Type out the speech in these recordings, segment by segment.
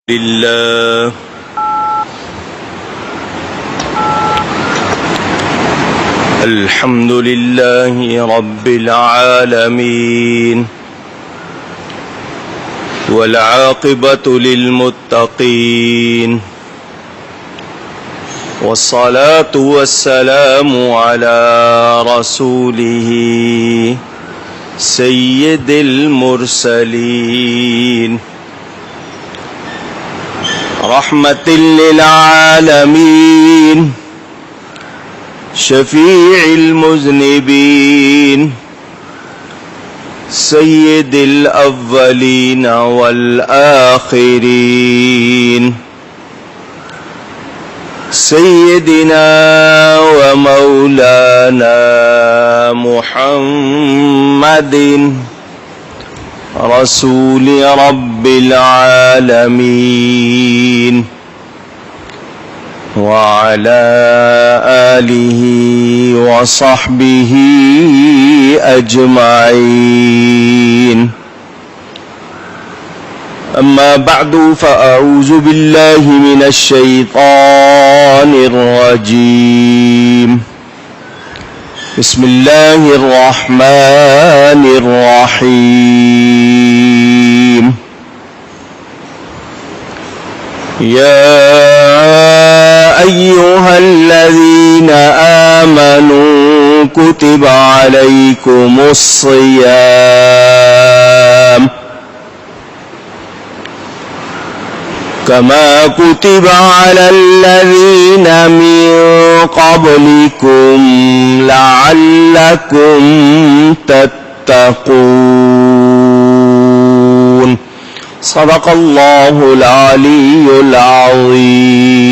لله الحمد لله رب العالمين والعاقبة للمتقين والصلاة والسلام على رسوله سيد المرسلين رحمة للعالمين شفيع المذنبين سيد الأولين والآخرين سيدنا ومولانا محمد رسول رب العالمين وعلى آله وصحبه أجمعين. أما بعد فأعوذ بالله من الشيطان الرجيم. بسم الله الرحمن الرحيم. يا أيها الذين آمنوا كتب عليكم الصيام كما كتب على الذين من قبلكم لعلكم تتقون. صدق الله العلی العظیم.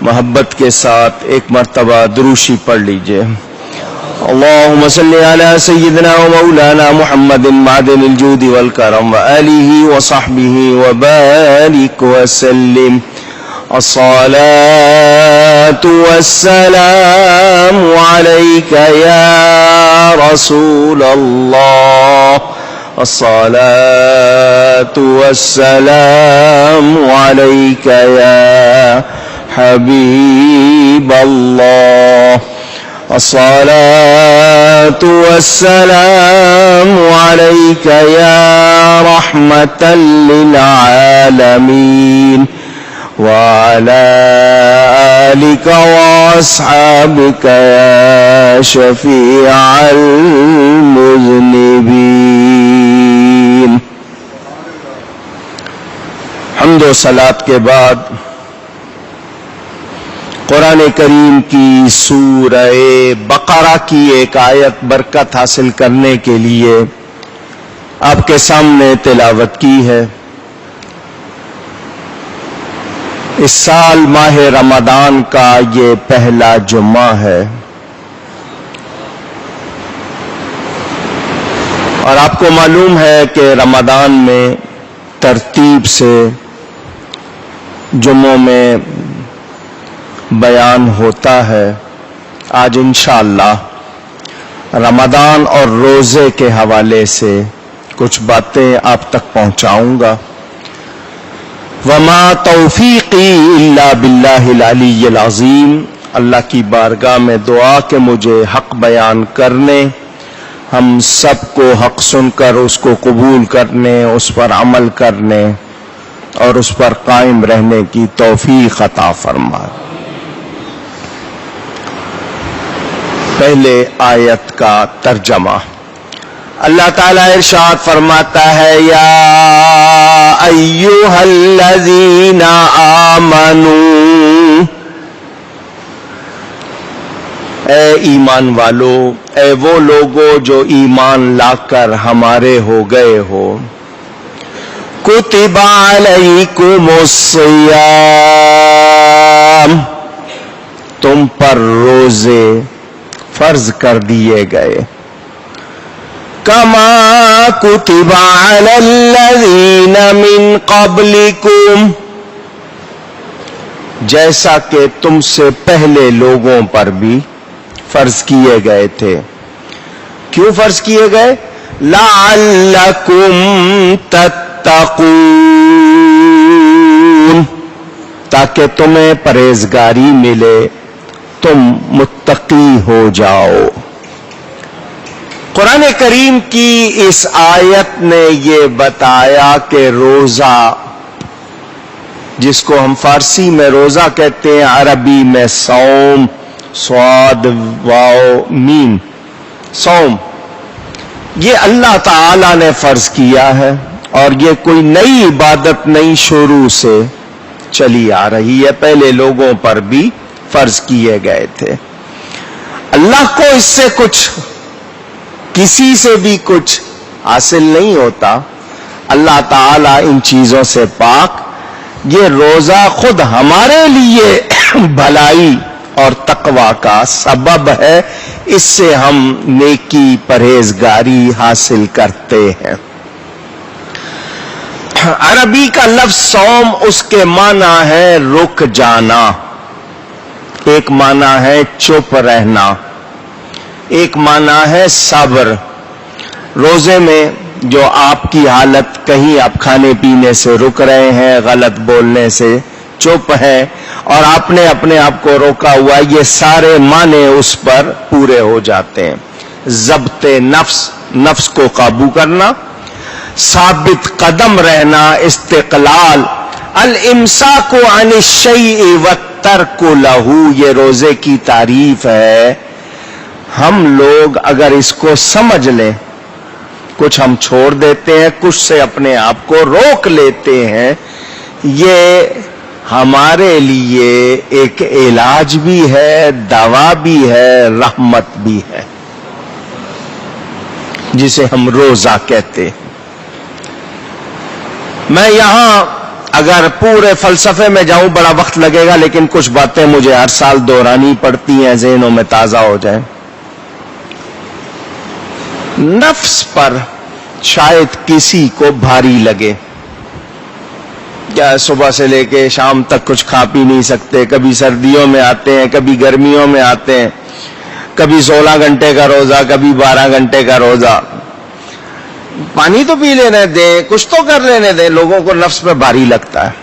محبت کے ساتھ ایک مرتبہ دروشی پڑھ لیجئے. اللهم صل على سيدنا ومولانا محمد معدن الجود والكرم وآله وصحبه وبارك وسلم. الصلاة والسلام عليك يا رسول الله. الصلاة والسلام عليك يا حبيب الله. الصلاة والسلام عليك يا رحمة للعالمين وعلى آلك وأصحابك يا شفيع المذنبين. حمد و صلاۃ کے بعد قرآن کریم کی سورہ بقرہ کی ایک آیت برکت حاصل کرنے کے لیے آپ کے سامنے تلاوت کی ہے. اس سال ماہ رمضان کا یہ پہلا جمعہ ہے اور آپ کو معلوم ہے کہ رمضان میں ترتیب سے جمعوں میں بیان ہوتا ہے. آج انشاءاللہ رمضان اور روزے کے حوالے سے کچھ باتیں آپ تک پہنچاؤں گا. وما توفیقی الا باللہ العلی العظیم. اللہ کی بارگاہ میں دعا کہ مجھے حق بیان کرنے، ہم سب کو حق سن کر اس کو قبول کرنے، اس پر عمل کرنے اور اس پر قائم رہنے کی توفیق عطا فرمائے. پہلے آیت کا ترجمہ. اللہ تعالیٰ ارشاد فرماتا ہے یا ایھا الذین آمنوا، اے ایمان والو، اے وہ لوگو جو ایمان لا کر ہمارے ہو گئے ہو. کتب علیکم الصیام، تم پر روزے فرض کر دیے گئے. کما کتب علی الذین من قبلکم، جیسا کہ تم سے پہلے لوگوں پر بھی فرض کیے گئے تھے. کیوں فرض کیے گئے؟ لعلکم تتقون، تاکہ تمہیں پرہیزگاری ملے، تم متقی ہو جاؤ۔ قرآن کریم کی اس آیت نے یہ بتایا کہ روزہ، جس کو ہم فارسی میں روزہ کہتے ہیں، عربی میں صوم، صاد واو میم، صوم، یہ اللہ تعالی نے فرض کیا ہے، اور یہ کوئی نئی عبادت نہیں، شروع سے چلی آ رہی ہے، پہلے لوگوں پر بھی فرض کیے گئے تھے۔ اللہ کو اس سے کچھ، کسی سے بھی کچھ حاصل نہیں ہوتا، اللہ تعالی ان چیزوں سے پاک۔ یہ روزہ خود ہمارے لیے بھلائی اور تقوی کا سبب ہے، اس سے ہم نیکی، پرہیزگاری حاصل کرتے ہیں۔ عربی کا لفظ صوم، اس کے معنی ہے رک جانا، ایک معنی ہے چپ رہنا، ایک معنی ہے صبر۔ روزے میں جو آپ کی حالت، کہیں آپ کھانے پینے سے رک رہے ہیں، غلط بولنے سے چپ ہے، اور آپ نے اپنے آپ کو روکا ہوا، یہ سارے معنی اس پر پورے ہو جاتے ہیں۔ ضبط نفس، نفس کو قابو کرنا، ثابت قدم رہنا، استقلال، الامساک عن الشیء والترک لہ، یہ روزے کی تعریف ہے۔ ہم لوگ اگر اس کو سمجھ لیں، کچھ ہم چھوڑ دیتے ہیں، کچھ سے اپنے آپ کو روک لیتے ہیں، یہ ہمارے لیے ایک علاج بھی ہے، دوا بھی ہے، رحمت بھی ہے، جسے ہم روزہ کہتے ہیں۔ میں یہاں اگر پورے فلسفے میں جاؤں بڑا وقت لگے گا، لیکن کچھ باتیں مجھے ہر سال دہرانی پڑتی ہیں، ذہنوں میں تازہ ہو جائیں۔ نفس پر شاید کسی کو بھاری لگے، کیا صبح سے لے کے شام تک کچھ کھا پی نہیں سکتے، کبھی سردیوں میں آتے ہیں، کبھی گرمیوں میں آتے ہیں، کبھی 16 گھنٹے کا روزہ، کبھی 12 گھنٹے کا روزہ، پانی تو پی لینے دیں، کچھ تو کر لینے دیں، لوگوں کو نفس میں بھاری لگتا ہے۔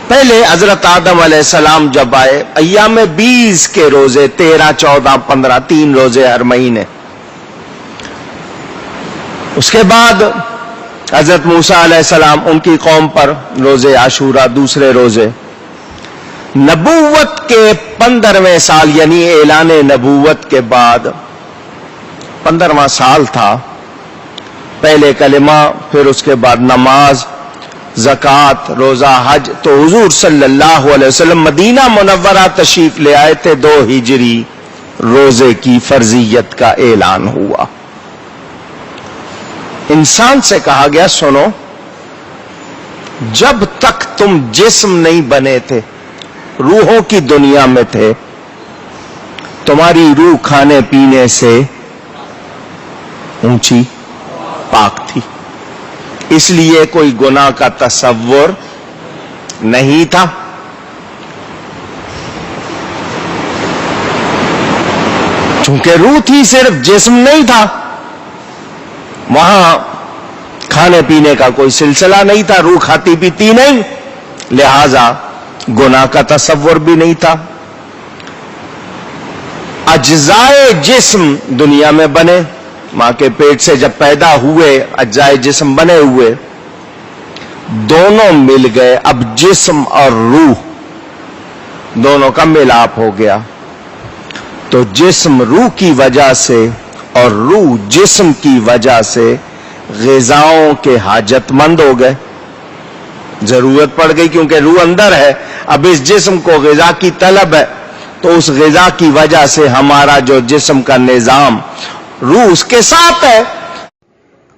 پہلے حضرت آدم علیہ السلام جب آئے، ایام 20 کے روزے، 13، 14، 15، 3 روزے ہر مہینے۔ اس کے بعد حضرت موسیٰ علیہ السلام، ان کی قوم پر روزے عاشورہ، دوسرے روزے۔ نبوت کے 15ویں سال، یعنی اعلان نبوت کے بعد 15واں سال تھا، پہلے کلمہ، پھر اس کے بعد نماز، زکوٰۃ، روزہ، حج، تو حضور صلی اللہ علیہ وسلم مدینہ منورہ تشریف لے آئے تھے، 2 ہجری، روزے کی فرضیت کا اعلان ہوا۔ انسان سے کہا گیا، سنو، جب تک تم جسم نہیں بنے تھے، روحوں کی دنیا میں تھے، تمہاری روح کھانے پینے سے اونچی، پاک تھی، اس لیے کوئی گناہ کا تصور نہیں تھا۔ چونکہ روح تھی، صرف جسم نہیں تھا، وہاں کھانے پینے کا کوئی سلسلہ نہیں تھا، روح کھاتی پیتی نہیں، لہذا گناہ کا تصور بھی نہیں تھا۔ اجزائے جسم دنیا میں بنے، ماں کے پیٹ سے جب پیدا ہوئے، اجزائے جسم بنے ہوئے، دونوں مل گئے، اب جسم اور روح دونوں کا ملاپ ہو گیا، تو جسم روح کی وجہ سے اور روح جسم کی وجہ سے غذاؤں کے حاجت مند ہو گئے، ضرورت پڑ گئی، کیونکہ روح اندر ہے، اب اس جسم کو غذا کی طلب ہے، تو اس غذا کی وجہ سے ہمارا جو جسم کا نظام، روح اس کے ساتھ ہے۔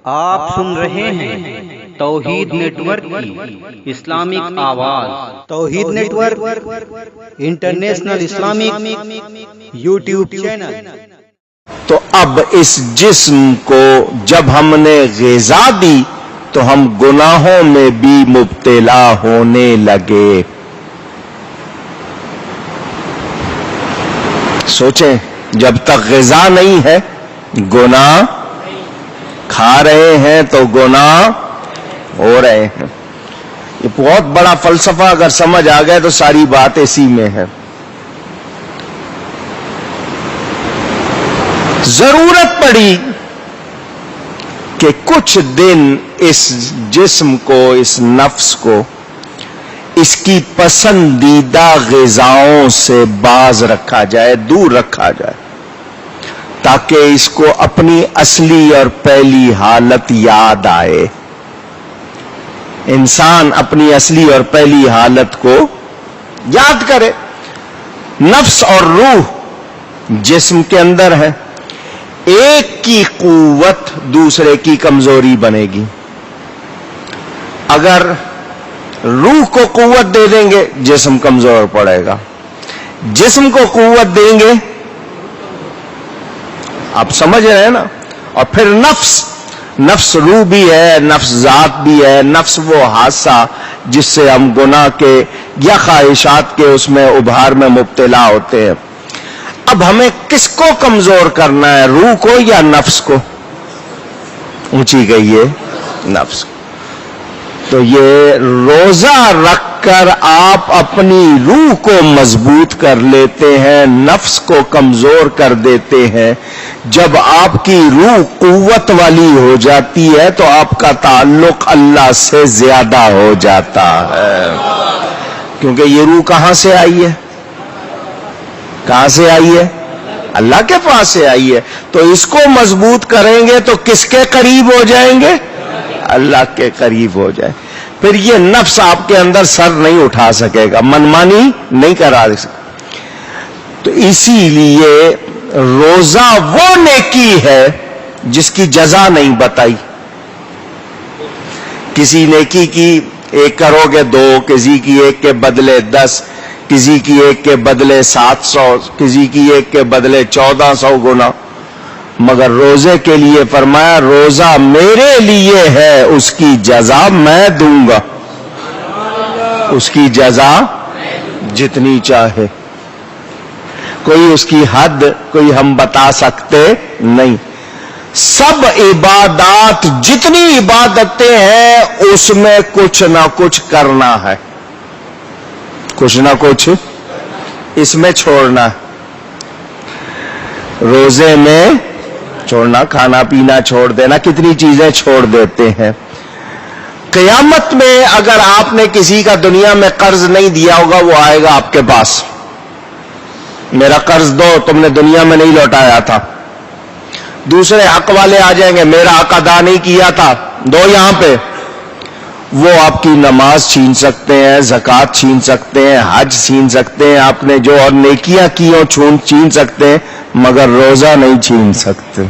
آپ سن رہے ہیں توحید نیٹ ورک کی اسلامک آواز۔ Tawheed network international Islamic YouTube channel. تو اب اس جسم کو جب ہم نے غذا دی تو ہم گناہوں میں بھی مبتلا ہونے لگے۔ سوچیں، جب تک غذا نہیں ہے، گناہ کھا رہے ہیں تو گناہ ہو رہے ہیں۔ یہ بہت بڑا فلسفہ اگر سمجھ آ گئے تو ساری بات اسی میں ہے. ضرورت پڑی کہ کچھ دن اس جسم کو، اس نفس کو، اس کی پسندیدہ غذاؤں سے باز رکھا جائے، دور رکھا جائے، تاکہ اس کو اپنی اصلی اور پہلی حالت یاد آئے. انسان اپنی اصلی اور پہلی حالت کو یاد کرے. نفس اور روح جسم کے اندر ہے. ایک کی قوت دوسرے کی کمزوری بنے گی. اگر روح کو قوت دے دیں گے جسم کمزور پڑے گا، جسم کو قوت دیں گے، آپ سمجھ رہے ہیں نا. اور پھر نفس روح بھی ہے، نفس ذات بھی ہے. نفس وہ حادثہ جس سے ہم گناہ کے یا خواہشات کے اس میں ابھار میں مبتلا ہوتے ہیں. اب ہمیں کس کو کمزور کرنا ہے، روح کو یا نفس کو؟ اونچی گئی ہے نفس. تو یہ روزہ رکھ کر آپ اپنی روح کو مضبوط کر لیتے ہیں، نفس کو کمزور کر دیتے ہیں. جب آپ کی روح قوت والی ہو جاتی ہے تو آپ کا تعلق اللہ سے زیادہ ہو جاتا ہے. کیونکہ یہ روح کہاں سے آئی ہے؟ کہاں سے آئی ہے؟ اللہ کے پاس سے آئی ہے. تو اس کو مضبوط کریں گے تو کس کے قریب ہو جائیں گے؟ اللہ کے قریب ہو جائے. پھر یہ نفس آپ کے اندر سر نہیں اٹھا سکے گا، منمانی نہیں کرا سکے. تو اسی لیے روزہ وہ نیکی ہے جس کی جزا نہیں بتائی. کسی نیکی کی ایک کرو گے 2، کسی کی ایک کے بدلے 10، کسی کی ایک کے بدلے 700، کسی کی ایک کے بدلے 1400 گنا. مگر روزے کے لیے فرمایا روزہ میرے لیے ہے، اس کی جزا میں دوں گا. اس کی جزا جتنی چاہے. کوئی اس کی حد کوئی ہم بتا سکتے نہیں. سب عبادات، جتنی عبادتیں ہیں اس میں کچھ نہ کچھ کرنا ہے، کچھ نہ کچھ اس میں چھوڑنا. روزے میں چھوڑنا، کھانا پینا چھوڑ دینا، کتنی چیزیں چھوڑ دیتے ہیں. قیامت میں اگر آپ نے کسی کا دنیا میں قرض نہیں دیا ہوگا وہ آئے گا آپ کے پاس، میرا قرض دو، تم نے دنیا میں نہیں لوٹایا تھا. دوسرے حق والے آ جائیں گے، میرا حق ادا نہیں کیا تھا، دو یہاں پہ. وہ آپ کی نماز چھین سکتے ہیں، زکوٰۃ چھین سکتے ہیں، حج چھین سکتے ہیں، آپ نے جو اور نیکیاں کی ہوں چھین سکتے ہیں، مگر روزہ نہیں چھین سکتے.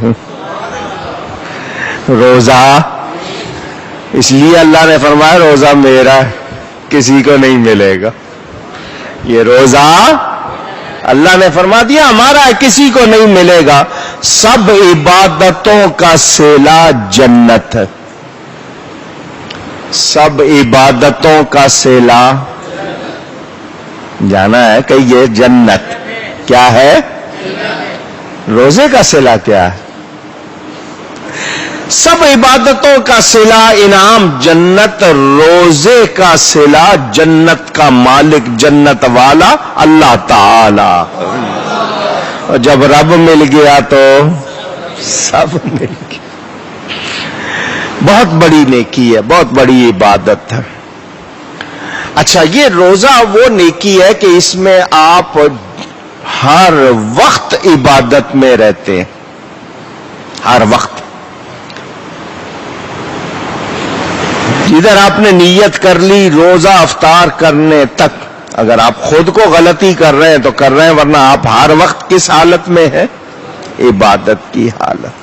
روزہ اس لیے اللہ نے فرمایا روزہ میرا ہے، کسی کو نہیں ملے گا. یہ روزہ اللہ نے فرما دیا ہمارا ہے، کسی کو نہیں ملے گا. سب عبادتوں کا صلہ جنت ہے. سب عبادتوں کا صلہ جانا ہے کہ یہ جنت کیا ہے؟ روزے کا صلہ کیا ہے؟ سب عبادتوں کا صلہ انعام جنت، روزے کا صلہ جنت کا مالک، جنت والا اللہ تعالی. اور جب رب مل گیا تو سب مل گیا. بہت بڑی نیکی ہے، بہت بڑی عبادت ہے. اچھا، یہ روزہ وہ نیکی ہے کہ اس میں آپ ہر وقت عبادت میں رہتے ہیں، ہر وقت. ادھر آپ نے نیت کر لی روزہ افطار کرنے تک، اگر آپ خود کو غلطی کر رہے ہیں تو کر رہے ہیں، ورنہ آپ ہر وقت کس حالت میں ہیں؟ عبادت کی حالت.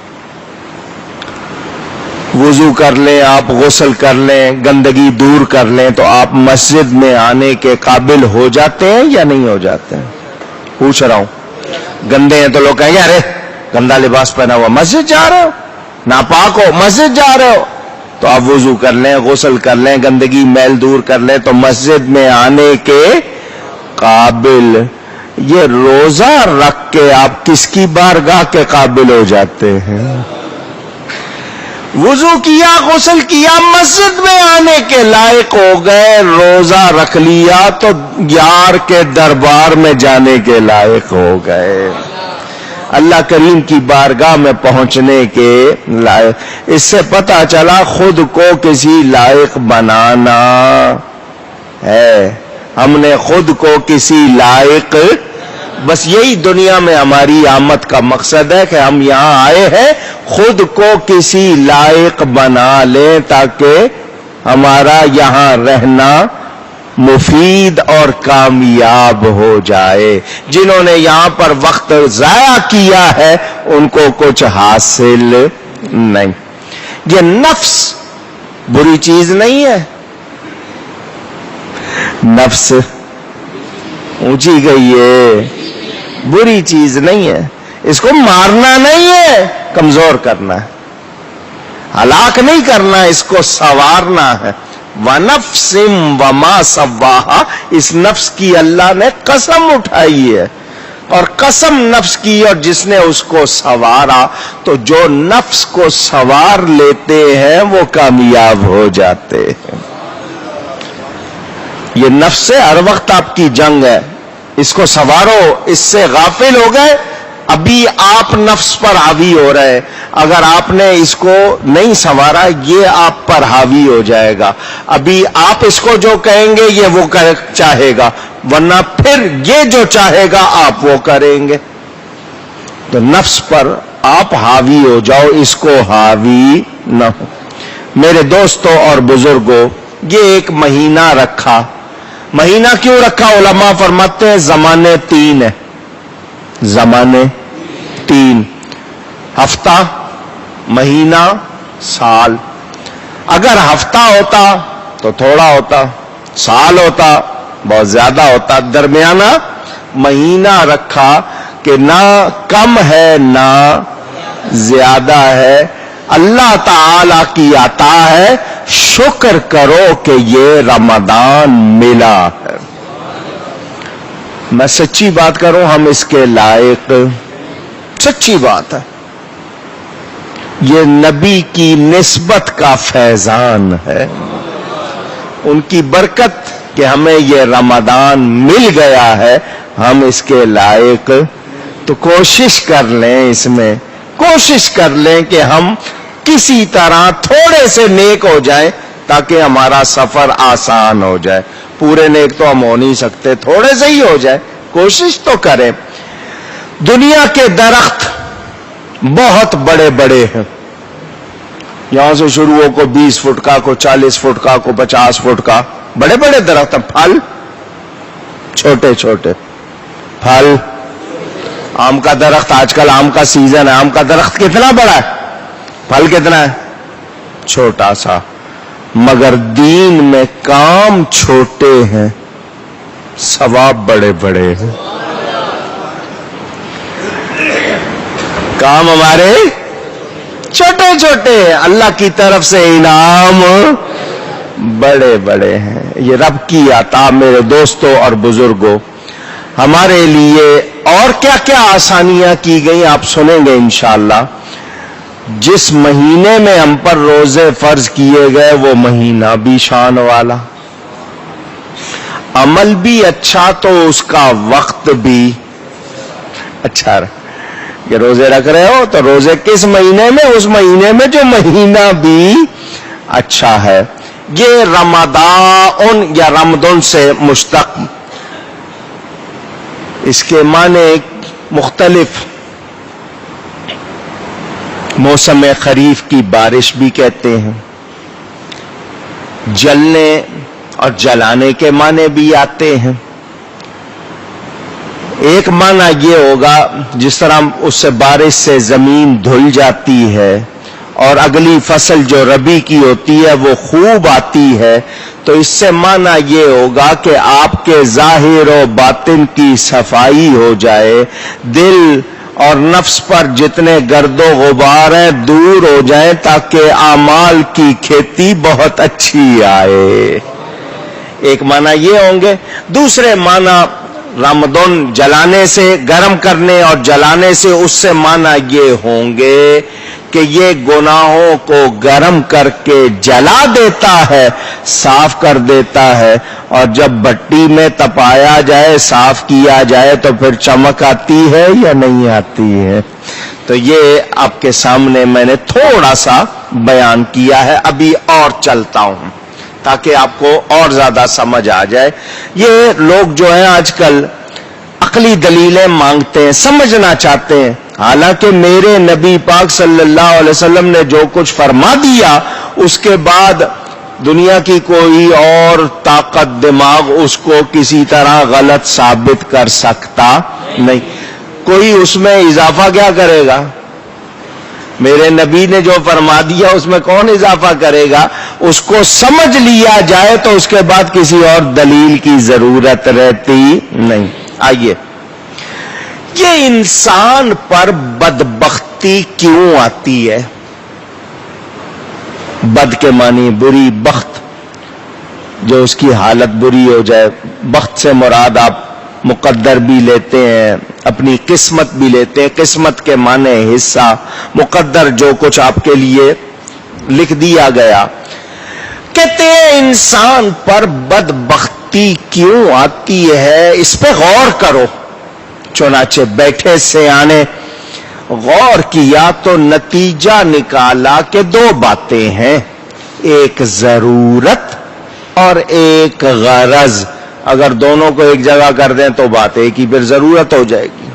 وضو کر لیں، آپ غسل کر لیں، گندگی دور کر لیں تو آپ مسجد میں آنے کے قابل ہو جاتے ہیں یا نہیں ہو جاتے ہیں؟ پوچھ رہا ہوں. گندے ہیں تو لوگ کہیں گے ارے گندا لباس پہنا ہوا مسجد جا رہے ہو، ناپاک ہو مسجد جا رہے ہو. تو آپ وضو کر لیں، غسل کر لیں، گندگی میل دور کر لیں تو مسجد میں آنے کے قابل. یہ روزہ رکھ کے آپ کس کی بارگاہ کے قابل ہو جاتے ہیں؟ وضو کیا، غسل کیا، مسجد میں آنے کے لائق ہو گئے، روزہ رکھ لیا تو یار کے دربار میں جانے کے لائق ہو گئے، اللہ کریم کی بارگاہ میں پہنچنے کے لائق۔ اس سے پتہ چلا خود کو کسی لائق بنانا ہے، ہم نے خود کو کسی لائق، بس یہی دنیا میں ہماری آمد کا مقصد ہے کہ ہم یہاں آئے ہیں خود کو کسی لائق بنا لیں تاکہ ہمارا یہاں رہنا مفید اور کامیاب ہو جائے۔ جنہوں نے یہاں پر وقت ضائع کیا ہے ان کو کچھ حاصل نہیں۔ یہ نفس بری چیز نہیں ہے، نفس اونچی گئی ہے، بری چیز نہیں ہے، اس کو مارنا نہیں ہے، کمزور کرنا ہے، ہلاک نہیں کرنا، اس کو سنوارنا ہے۔ وَنَفْسٍ وَمَا سَوَّاهَا، اس نفس کی اللہ نے قسم اٹھائی ہے، اور قسم نفس کی، اور جس نے اس کو سنوارا، تو جو نفس کو سنوار لیتے ہیں وہ کامیاب ہو جاتے ہیں۔ یہ نفس سے ہر وقت آپ کی جنگ ہے، اس کو سنوارو، اس سے غافل ہو گئے، ابھی آپ نفس پر حاوی ہو رہے، اگر آپ نے اس کو نہیں سنوارا یہ آپ پر حاوی ہو جائے گا، ابھی آپ اس کو جو کہیں گے یہ وہ چاہے گا، ورنہ پھر یہ جو چاہے گا آپ وہ کریں گے۔ تو نفس پر آپ حاوی ہو جاؤ، اس کو حاوی نہ ہو۔ میرے دوستوں اور بزرگوں، یہ ایک مہینہ رکھا، مہینہ کیوں رکھا؟ علماء فرماتے ہیں زمانے تین ہیں، زمانے تین، ہفتہ، مہینہ، سال۔ اگر ہفتہ ہوتا تو تھوڑا ہوتا، سال ہوتا بہت زیادہ ہوتا، درمیانہ مہینہ رکھا کہ نہ کم ہے نہ زیادہ ہے، اللہ تعالی کی عطا ہے، شکر کرو کہ یہ رمضان ملا ہے۔ میں سچی بات کروں، ہم اس کے لائق، سچی بات ہے، یہ نبی کی نسبت کا فیضان ہے، ان کی برکت کہ ہمیں یہ رمضان مل گیا ہے، ہم اس کے لائق۔ تو کوشش کر لیں، اس میں کوشش کر لیں کہ ہم کسی طرح تھوڑے سے نیک ہو جائیں تاکہ ہمارا سفر آسان ہو جائے۔ پورے نیک تو ہم ہو نہیں سکتے، تھوڑے سے ہی ہو جائے، کوشش تو کریں۔ دنیا کے درخت بہت بڑے بڑے ہیں، یہاں سے شروع ہو کو 20 فٹ کا، کو 40 فٹ کا، کو 50 فٹ کا، بڑے بڑے درخت ہیں، پھل چھوٹے چھوٹے، پھل آم کا درخت، آج کل آم کا سیزن ہے، آم کا درخت کتنا بڑا ہے، پھل کتنا ہے، چھوٹا سا، مگر دین میں کام چھوٹے ہیں، ثواب بڑے بڑے ہیں۔ کام ہمارے چھوٹے چھوٹے ہیں، اللہ کی طرف سے انعام بڑے بڑے ہیں۔ یہ رب کی عطا میرے دوستوں اور بزرگوں، ہمارے لیے اور کیا کیا آسانیاں کی گئی آپ سنیں گے انشاءاللہ۔ جس مہینے میں ہم پر روزے فرض کیے گئے وہ مہینہ بھی شان والا، عمل بھی اچھا تو اس کا وقت بھی اچھا رہا۔ کہ روزے رکھ رہے ہو تو روزے کس مہینے میں؟ اس مہینے میں جو مہینہ بھی اچھا ہے۔ یہ رمضان یا رمضان سے مشتق، اس کے معنی مختلف، موسم خریف کی بارش بھی کہتے ہیں، جلنے اور جلانے کے معنی بھی آتے ہیں۔ ایک معنی یہ ہوگا جس طرح اس سے بارش سے زمین دھل جاتی ہے اور اگلی فصل جو ربی کی ہوتی ہے وہ خوب آتی ہے، تو اس سے معنی یہ ہوگا کہ آپ کے ظاہر و باطن کی صفائی ہو جائے، دل اور نفس پر جتنے گرد و غبار ہیں دور ہو جائیں تاکہ اعمال کی کھیتی بہت اچھی آئے۔ ایک معنی یہ ہوں گے۔ دوسرے معنی رمضان جلانے سے، گرم کرنے اور جلانے سے، اس سے معنی یہ ہوں گے کہ یہ گناہوں کو گرم کر کے جلا دیتا ہے، صاف کر دیتا ہے، اور جب بھٹی میں تپایا جائے، صاف کیا جائے تو پھر چمک آتی ہے یا نہیں آتی ہے؟ تو یہ آپ کے سامنے میں نے تھوڑا سا بیان کیا ہے، ابھی اور چلتا ہوں تاکہ آپ کو اور زیادہ سمجھ آ جائے۔ یہ لوگ جو ہیں آج کل عقلی دلیلیں مانگتے ہیں، سمجھنا چاہتے ہیں، حالانکہ میرے نبی پاک صلی اللہ علیہ وسلم نے جو کچھ فرما دیا اس کے بعد دنیا کی کوئی اور طاقت دماغ اس کو کسی طرح غلط ثابت کر سکتا نہیں۔ کوئی اس میں اضافہ کیا کرے گا؟ میرے نبی نے جو فرما دیا اس میں کون اضافہ کرے گا؟ اس کو سمجھ لیا جائے تو اس کے بعد کسی اور دلیل کی ضرورت رہتی نہیں۔ آئیے، یہ انسان پر بدبختی کیوں آتی ہے؟ بد کے معنی بری، بخت جو اس کی حالت بری ہو جائے۔ بخت سے مراد آپ مقدر بھی لیتے ہیں، اپنی قسمت بھی لیتے ہیں، قسمت کے معنی حصہ، مقدر جو کچھ آپ کے لیے لکھ دیا گیا۔ کہتے ہیں انسان پر بدبختی کیوں آتی ہے، اس پہ غور کرو۔ چنانچہ بیٹھے سیانے غور کیا تو نتیجہ نکالا کہ دو باتیں ہیں، ایک ضرورت اور ایک غرض۔ اگر دونوں کو ایک جگہ کر دیں تو بات ایک ہی، پھر ضرورت ہو جائے گی۔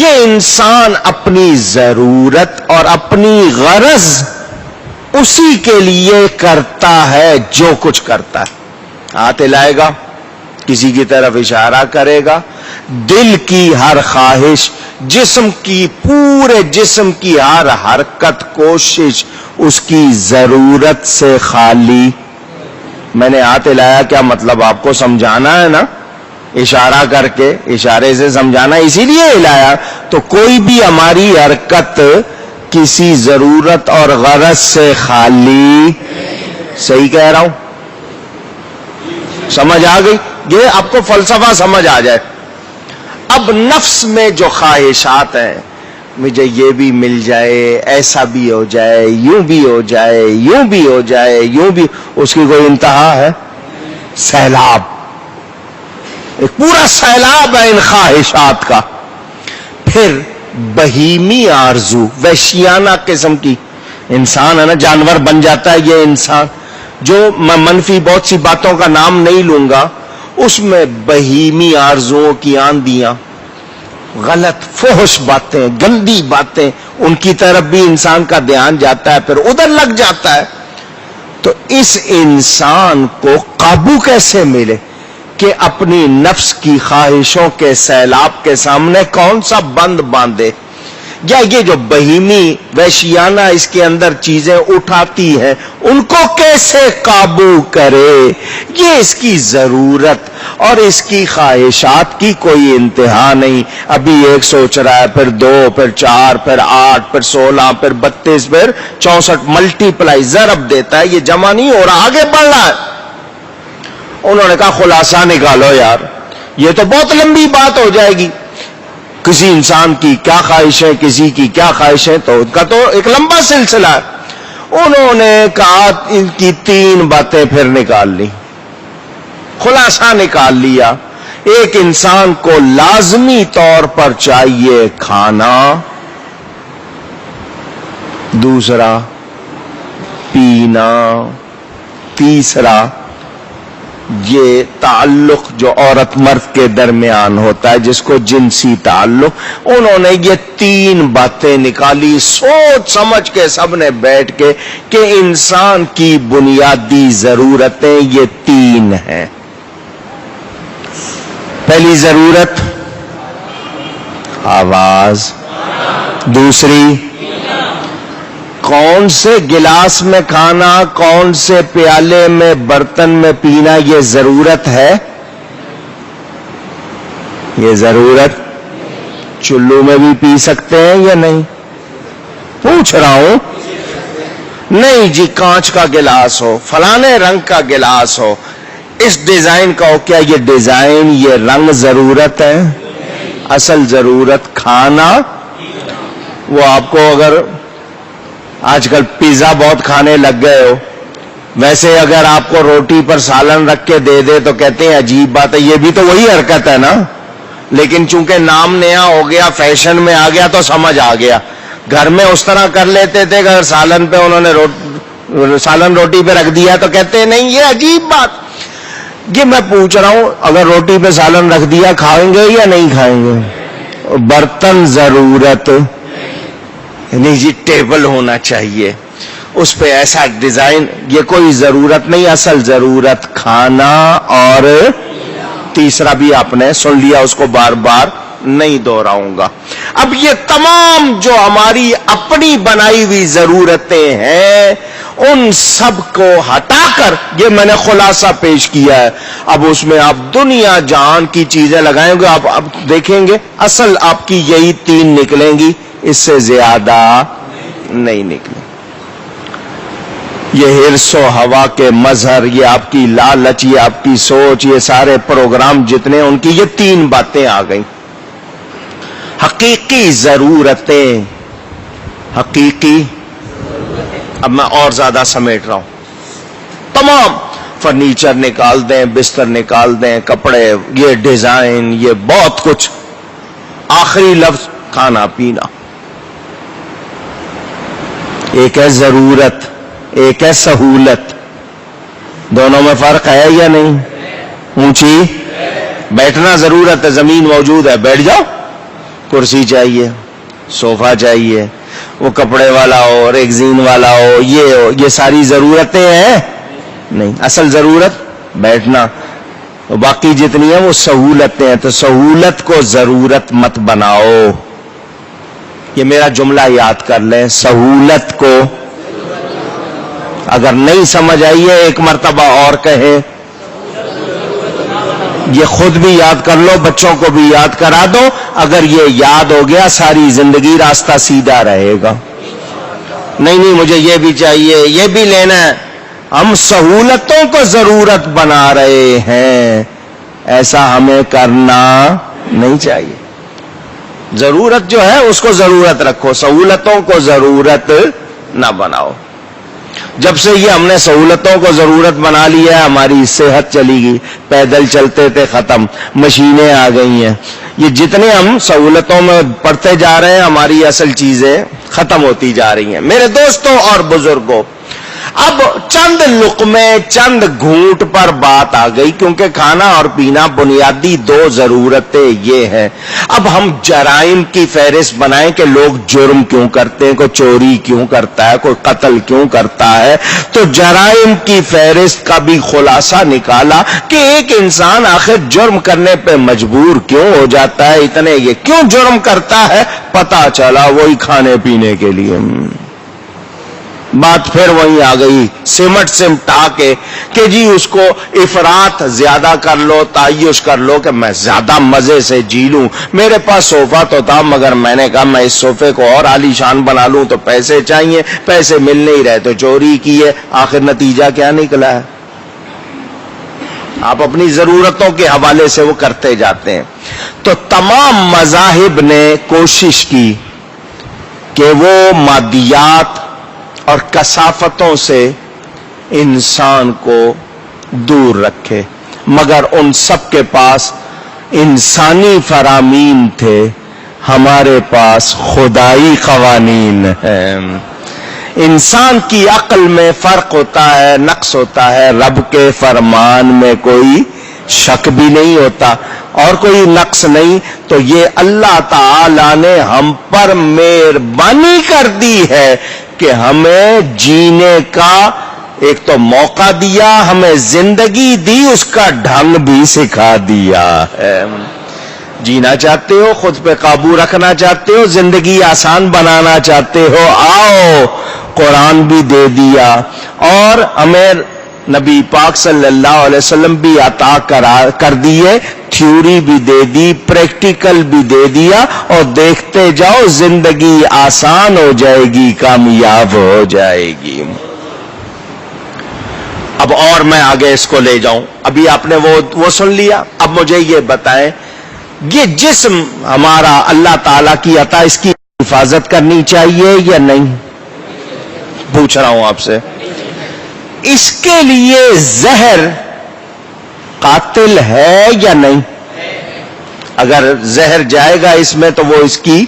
یہ انسان اپنی ضرورت اور اپنی غرض اسی کے لیے کرتا ہے جو کچھ کرتا ہے۔ ہاتھ ہلائے گا، کسی کی طرف اشارہ کرے گا، دل کی ہر خواہش، جسم کی، پورے جسم کی ہر حرکت، کوشش اس کی ضرورت سے خالی۔ میں نے ہاتھ ہلایا، کیا مطلب آپ کو سمجھانا ہے نا، اشارہ کر کے، اشارے سے سمجھانا، اسی لیے ہلایا۔ تو کوئی بھی ہماری حرکت کسی ضرورت اور غرض سے خالی، صحیح کہہ رہا ہوں؟ سمجھ آ گئی؟ یہ آپ کو فلسفہ سمجھ آ جائے۔ اب نفس میں جو خواہشات ہیں، مجھے یہ بھی مل جائے، ایسا بھی ہو جائے، یوں بھی ہو جائے، یوں بھی ہو جائے، یوں بھی، اس کی کوئی انتہا ہے؟ سیلاب، ایک پورا سیلاب ہے ان خواہشات کا۔ پھر بہیمی آرزو، وحشیانہ قسم کی، انسان ہے نا، جانور بن جاتا ہے یہ انسان، جو میں منفی بہت سی باتوں کا نام نہیں لوں گا، اس میں بہیمی آرزوؤں کی آندیاں، غلط فحش باتیں، گندی باتیں، ان کی طرف بھی انسان کا دھیان جاتا ہے، پھر ادھر لگ جاتا ہے۔ تو اس انسان کو قابو کیسے ملے کہ اپنی نفس کی خواہشوں کے سیلاب کے سامنے کون سا بند باندھے؟ یا یہ جو بہیمی وحشیانہ اس کے اندر چیزیں اٹھاتی ہیں، ان کو کیسے قابو کرے؟ یہ اس کی ضرورت اور اس کی خواہشات کی کوئی انتہا نہیں۔ ابھی ایک سوچ رہا ہے، پھر دو، پھر چار، پھر 8، پھر 16، پھر 32، پھر 64، ملٹی پلائی، ضرب دیتا ہے، یہ جمع نہیں ہو رہا، آگے بڑھ رہا ہے۔ انہوں نے کہا خلاصہ نکالو یار، یہ تو بہت لمبی بات ہو جائے گی، کسی انسان کی کیا خواہشیں، کسی کی کیا خواہشیں، تو ان کا تو ایک لمبا سلسلہ ہے۔ انہوں نے کہا ان کی 3 باتیں پھر نکال لی، خلاصہ نکال لیا۔ ایک انسان کو لازمی طور پر چاہیے کھانا، دوسرا پینا، تیسرا یہ تعلق جو عورت مرد کے درمیان ہوتا ہے جس کو جنسی تعلق۔ انہوں نے یہ 3 باتیں نکالی سوچ سمجھ کے، سب نے بیٹھ کے، کہ انسان کی بنیادی ضرورتیں یہ 3 ہیں۔ پہلی ضرورت آواز، دوسری کون سے گلاس میں کھانا، کون سے پیالے میں، برتن میں پینا، یہ ضرورت ہے، یہ ضرورت۔ چلو میں بھی پی سکتے ہیں یا نہیں؟ پوچھ رہا ہوں۔ نہیں جی، کانچ کا گلاس ہو، فلانے رنگ کا گلاس ہو، اس ڈیزائن کا ہو، کیا یہ ڈیزائن، یہ رنگ ضرورت ہے؟ اصل ضرورت کھانا وہ آپ کو اگر آج کل پیزا بہت کھانے لگ گئے ہو، ویسے اگر آپ کو روٹی پر سالن رکھ کے دے دے تو کہتے ہیں عجیب بات ہے، یہ بھی تو وہی حرکت ہے نا، لیکن چونکہ نام نیا ہو گیا، فیشن میں آ گیا تو سمجھ آ گیا۔ گھر میں اس طرح کر لیتے تھے کہ اگر سالن پہ انہوں نے سالن روٹی پہ رکھ دیا تو کہتے ہیں نہیں یہ عجیب بات۔ یہ میں پوچھ رہا ہوں اگر روٹی پہ سالن رکھ دیا کھائیں گے یا نہیں کھائیں گے؟ برتن ضرورت نہیں جی، ٹیبل ہونا چاہیے، اس پہ ایسا ڈیزائن، یہ کوئی ضرورت نہیں، اصل ضرورت کھانا، اور تیسرا بھی آپ نے سن لیا، اس کو بار بار نہیں دہراؤں گا۔ اب یہ تمام جو ہماری اپنی بنائی ہوئی ضرورتیں ہیں ان سب کو ہٹا کر یہ میں نے خلاصہ پیش کیا ہے۔ اب اس میں آپ دنیا جہان کی چیزیں لگائیں گے، آپ اب دیکھیں گے اصل آپ کی یہی 3 نکلیں گی، اس سے زیادہ نہیں نکلیں۔ یہ حرص و ہوا کے مظہر، یہ آپ کی لالچ، یہ آپ کی سوچ، یہ سارے پروگرام جتنے ان کی، یہ 3 باتیں آ گئیں۔ حقیقی ضرورتیں، حقیقی، اب میں اور زیادہ سمیٹ رہا ہوں، تمام فرنیچر نکال دیں، بستر نکال دیں، کپڑے، یہ ڈیزائن، یہ بہت کچھ، آخری لفظ کھانا پینا۔ ایک ہے ضرورت، ایک ہے سہولت، دونوں میں فرق ہے یا نہیں؟ اونچی بیٹھنا ضرورت ہے، زمین موجود ہے، بیٹھ جاؤ، کرسی چاہیے، صوفہ چاہیے، وہ کپڑے والا ہو، ریگزین والا ہو، یہ ساری ضرورتیں ہیں نہیں، اصل ضرورت بیٹھنا، باقی جتنی ہیں وہ سہولتیں ہیں۔ تو سہولت کو ضرورت مت بناؤ، یہ میرا جملہ یاد کر لیں، سہولت کو، اگر نہیں سمجھ آئی ہے ایک مرتبہ اور کہیں، یہ خود بھی یاد کر لو، بچوں کو بھی یاد کرا دو، اگر یہ یاد ہو گیا ساری زندگی راستہ سیدھا رہے گا۔ نہیں مجھے یہ بھی چاہیے، یہ بھی لینا ہے، ہم سہولتوں کو ضرورت بنا رہے ہیں، ایسا ہمیں کرنا نہیں چاہیے۔ ضرورت جو ہے اس کو ضرورت رکھو، سہولتوں کو ضرورت نہ بناؤ۔ جب سے یہ ہم نے سہولتوں کو ضرورت بنا لیا ہے، ہماری صحت چلی گئی، پیدل چلتے تھے ختم، مشینیں آ گئی ہیں، یہ جتنے ہم سہولتوں میں پڑھتے جا رہے ہیں ہماری اصل چیزیں ختم ہوتی جا رہی ہیں۔ میرے دوستوں اور بزرگوں، اب چند لقمے، چند گھونٹ پر بات آ گئی، کیونکہ کھانا اور پینا بنیادی 2 ضرورتیں یہ ہیں۔ اب ہم جرائم کی فہرست بنائیں کہ لوگ جرم کیوں کرتے ہیں، کوئی چوری کیوں کرتا ہے، کوئی قتل کیوں کرتا ہے، تو جرائم کی فہرست کا بھی خلاصہ نکالا کہ ایک انسان آخر جرم کرنے پہ مجبور کیوں ہو جاتا ہے، اتنے یہ کیوں جرم کرتا ہے، پتہ چلا وہی کھانے پینے کے لیے۔ بات پھر وہیں آ گئی، سمٹا کے کہ جی اس کو افراط زیادہ کر لو، تعیش کر لو کہ میں زیادہ مزے سے جی لوں۔ میرے پاس صوفہ تو تھا مگر میں نے کہا میں اس صوفے کو اور عالی شان بنا لوں تو پیسے چاہیے، پیسے مل نہیں رہے تو چوری کی ہے، آخر نتیجہ کیا نکلا ہے؟ آپ اپنی ضرورتوں کے حوالے سے وہ کرتے جاتے ہیں۔ تو تمام مذاہب نے کوشش کی کہ وہ مادیات اور کثافتوں سے انسان کو دور رکھے، مگر ان سب کے پاس انسانی فرامین تھے، ہمارے پاس خدائی قوانین ہیں۔ انسان کی عقل میں فرق ہوتا ہے، نقص ہوتا ہے، رب کے فرمان میں کوئی شک بھی نہیں ہوتا اور کوئی نقص نہیں۔ تو یہ اللہ تعالی نے ہم پر مہربانی کر دی ہے کہ ہمیں جینے کا ایک تو موقع دیا، ہمیں زندگی دی، اس کا ڈھنگ بھی سکھا دیا ہے۔ جینا چاہتے ہو، خود پہ قابو رکھنا چاہتے ہو، زندگی آسان بنانا چاہتے ہو، آؤ، قرآن بھی دے دیا اور ہمیں نبی پاک صلی اللہ علیہ وسلم بھی عطا کر دیے، تھیوری بھی دے دی، پریکٹیکل بھی دے دیا، اور دیکھتے جاؤ زندگی آسان ہو جائے گی، کامیاب ہو جائے گی۔ اب اور میں آگے اس کو لے جاؤں، ابھی آپ نے وہ سن لیا، اب مجھے یہ بتائیں، یہ جسم ہمارا اللہ تعالیٰ کی عطا، اس کی حفاظت کرنی چاہیے یا نہیں؟ پوچھ رہا ہوں آپ سے. اس کے لیے زہر قاتل ہے یا نہیں؟ اگر زہر جائے گا اس میں تو وہ اس کی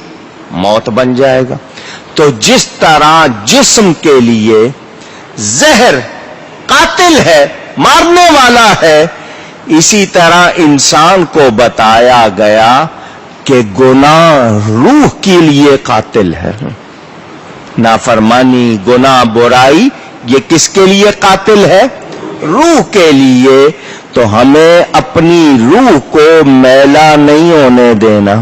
موت بن جائے گا. تو جس طرح جسم کے لیے زہر قاتل ہے، مارنے والا ہے، اسی طرح انسان کو بتایا گیا کہ گناہ روح کے لیے قاتل ہے. نافرمانی، گناہ، برائی، یہ کس کے لیے قاتل ہے؟ روح کے لیے. تو ہمیں اپنی روح کو میلا نہیں ہونے دینا،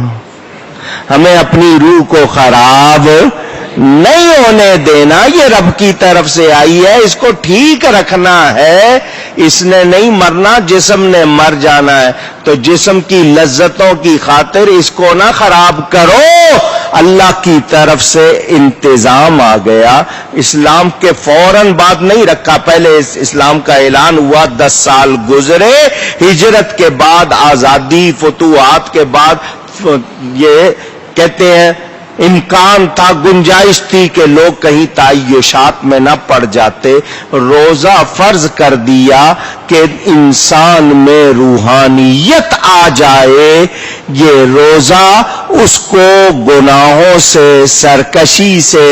ہمیں اپنی روح کو خراب نہیں ہونے دینا. یہ رب کی طرف سے آئی ہے، اس کو ٹھیک رکھنا ہے. اس نے نہیں مرنا، جسم نے مر جانا ہے. تو جسم کی لذتوں کی خاطر اس کو نہ خراب کرو. اللہ کی طرف سے انتظام آ گیا. اسلام کے فوراً بعد نہیں رکھا، پہلے اسلام کا اعلان ہوا، 10 سال گزرے، ہجرت کے بعد، آزادی، فتوحات کے بعد، یہ کہتے ہیں امکان تھا، گنجائش تھی کہ لوگ کہیں تعیشات میں نہ پڑ جاتے. روزہ فرض کر دیا کہ انسان میں روحانیت آ جائے. یہ روزہ اس کو گناہوں سے، سرکشی سے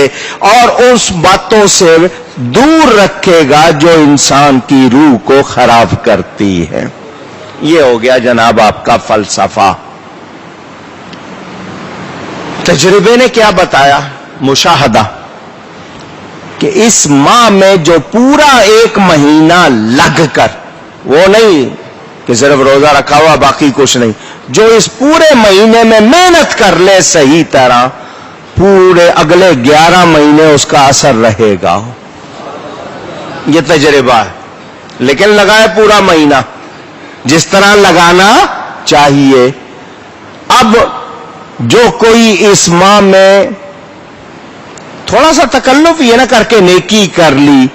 اور اس باتوں سے دور رکھے گا جو انسان کی روح کو خراب کرتی ہے. یہ ہو گیا جناب آپ کا فلسفہ. تجربے نے کیا بتایا؟ مشاہدہ، کہ اس ماہ میں جو پورا 1 مہینہ لگ کر، وہ نہیں کہ صرف روزہ رکھا ہوا باقی کچھ نہیں، جو اس پورے مہینے میں محنت کر لے صحیح طرح، پورے اگلے 11 مہینے اس کا اثر رہے گا. یہ تجربہ ہے. لیکن لگائے پورا مہینہ جس طرح لگانا چاہیے. اب جو کوئی اس ماہ میں تھوڑا سا تکلف یہ نہ کر کے نیکی کر لی،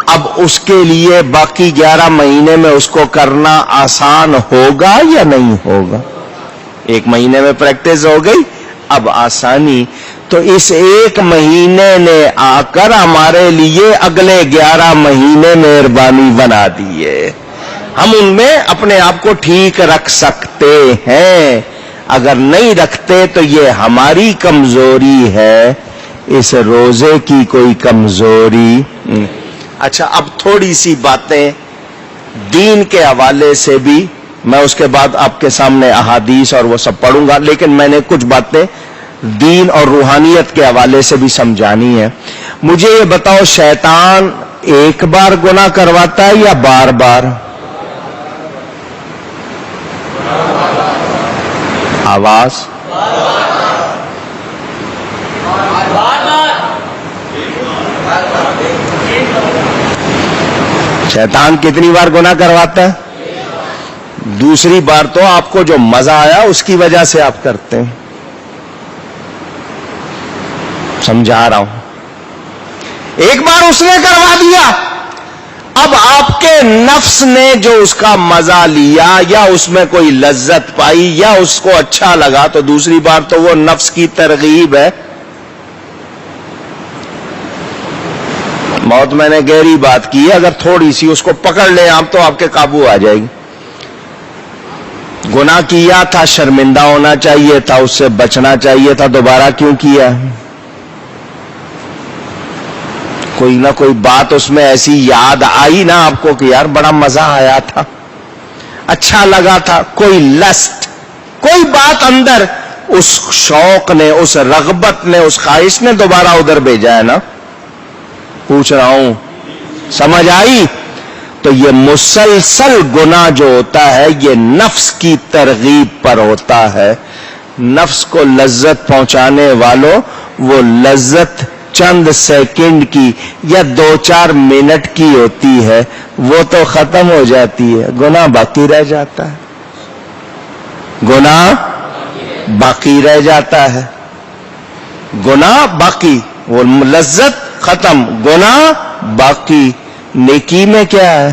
اب اس کے لیے باقی 11 مہینے میں اس کو کرنا آسان ہوگا یا نہیں ہوگا؟ 1 مہینے میں پریکٹس ہو گئی، اب آسانی. تو اس 1 مہینے نے آ کر ہمارے لیے اگلے 11 مہینے مہربانی بنا دیے. ہم ان میں اپنے آپ کو ٹھیک رکھ سکتے ہیں. اگر نہیں رکھتے تو یہ ہماری کمزوری ہے، اس روزے کی کوئی کمزوری. اچھا، اب تھوڑی سی باتیں دین کے حوالے سے بھی، میں اس کے بعد آپ کے سامنے احادیث اور وہ سب پڑھوں گا، لیکن میں نے کچھ باتیں دین اور روحانیت کے حوالے سے بھی سمجھانی ہے. مجھے یہ بتاؤ، شیطان ایک بار گناہ کرواتا ہے یا بار بار؟ آواز. شیطان کتنی بار گناہ کرواتا ہے؟ دوسری بار تو آپ کو جو مزہ آیا اس کی وجہ سے آپ کرتے ہیں. سمجھا رہا ہوں. ایک بار اس نے کروا دیا، اب آپ کے نفس نے جو اس کا مزہ لیا یا اس میں کوئی لذت پائی یا اس کو اچھا لگا، تو دوسری بار تو وہ نفس کی ترغیب ہے. بہت میں نے گہری بات کی ہے، اگر تھوڑی سی اس کو پکڑ لیں آپ تو آپ کے قابو آ جائے گی. گناہ کیا تھا، شرمندہ ہونا چاہیے تھا، اس سے بچنا چاہیے تھا، دوبارہ کیوں کیا؟ کوئی نہ کوئی بات اس میں ایسی یاد آئی نا آپ کو کہ یار بڑا مزہ آیا تھا، اچھا لگا تھا، کوئی لسٹ، کوئی بات اندر، اس شوق نے، اس رغبت نے، اس خواہش نے دوبارہ ادھر بھیجا ہے نا. پوچھ رہا ہوں، سمجھ آئی؟ تو یہ مسلسل گناہ جو ہوتا ہے یہ نفس کی ترغیب پر ہوتا ہے. نفس کو لذت پہنچانے والوں، وہ لذت چند سیکنڈ کی یا 2-4 منٹ کی ہوتی ہے، وہ تو ختم ہو جاتی ہے، گناہ باقی رہ جاتا ہے. گناہ باقی رہ جاتا ہے، گناہ باقی، وہ لذت ختم، گناہ باقی. نیکی میں کیا ہے؟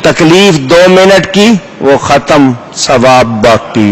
تکلیف 2 منٹ کی، وہ ختم، ثواب باقی.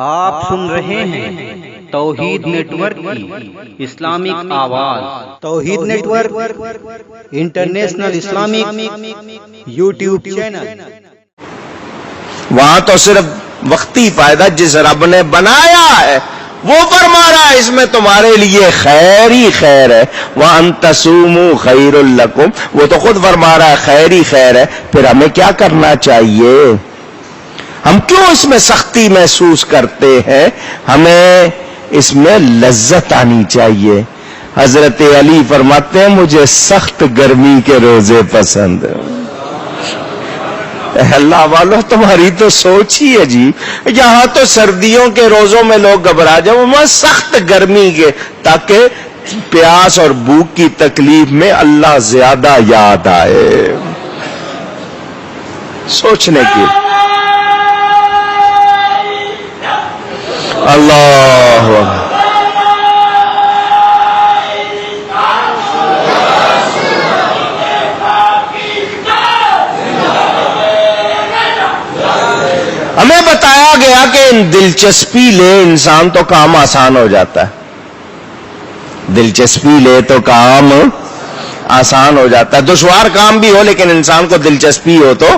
آپ سن رہے ہیں توحید نیٹ ورک کی اسلامک آواز۔ Tawheed network international Islamic YouTube channel. وہاں تو صرف وقتی فائدہ جس رب نے بنایا ہے وہ فرما رہا ہے اس میں تمہارے لیے خیر ہی خیر ہے، وَأَن تَصُومُوا خَيْرٌ لَكُمْ، وہ تو خود فرما رہا ہے خیر ہی خیر ہے۔ پھر ہمیں کیا کرنا چاہیے؟ ہم کیوں اس میں سختی محسوس کرتے ہیں؟ ہمیں اس میں لذت آنی چاہیے۔ حضرت علی فرماتے ہیں مجھے سخت گرمی کے روزے پسند ہیں۔ اللہ والو تمہاری تو سوچ ہی عجیب، یہاں تو سردیوں کے روزوں میں لوگ گھبرا جائیں، وہاں سخت گرمی کے، تاکہ پیاس اور بھوک کی تکلیف میں اللہ زیادہ یاد آئے۔ سوچنے کی اللہ ہمیں بتایا گیا کہ دلچسپی لے انسان تو کام آسان ہو جاتا ہے، دلچسپی لے تو کام آسان ہو جاتا ہے، دشوار کام بھی ہو لیکن انسان کو دلچسپی ہو تو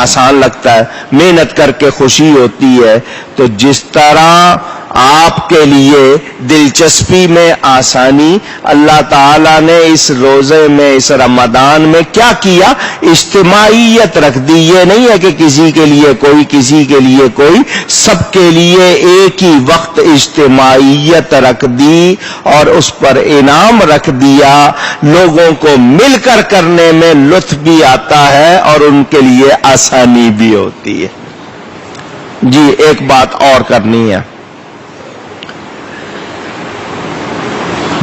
آسان لگتا ہے، محنت کر کے خوشی ہوتی ہے۔ تو جس طرح آپ کے لیے دلچسپی میں آسانی اللہ تعالیٰ نے اس روزے میں، اس رمضان میں کیا کیا؟ اجتماعیت رکھ دی۔ یہ نہیں ہے کہ کسی کے لیے کوئی، کسی کے لیے کوئی، سب کے لیے ایک ہی وقت اجتماعیت رکھ دی اور اس پر انعام رکھ دیا۔ لوگوں کو مل کر کرنے میں لطف بھی آتا ہے اور ان کے لیے آسانی بھی ہوتی ہے۔ جی ایک بات اور کرنی ہے،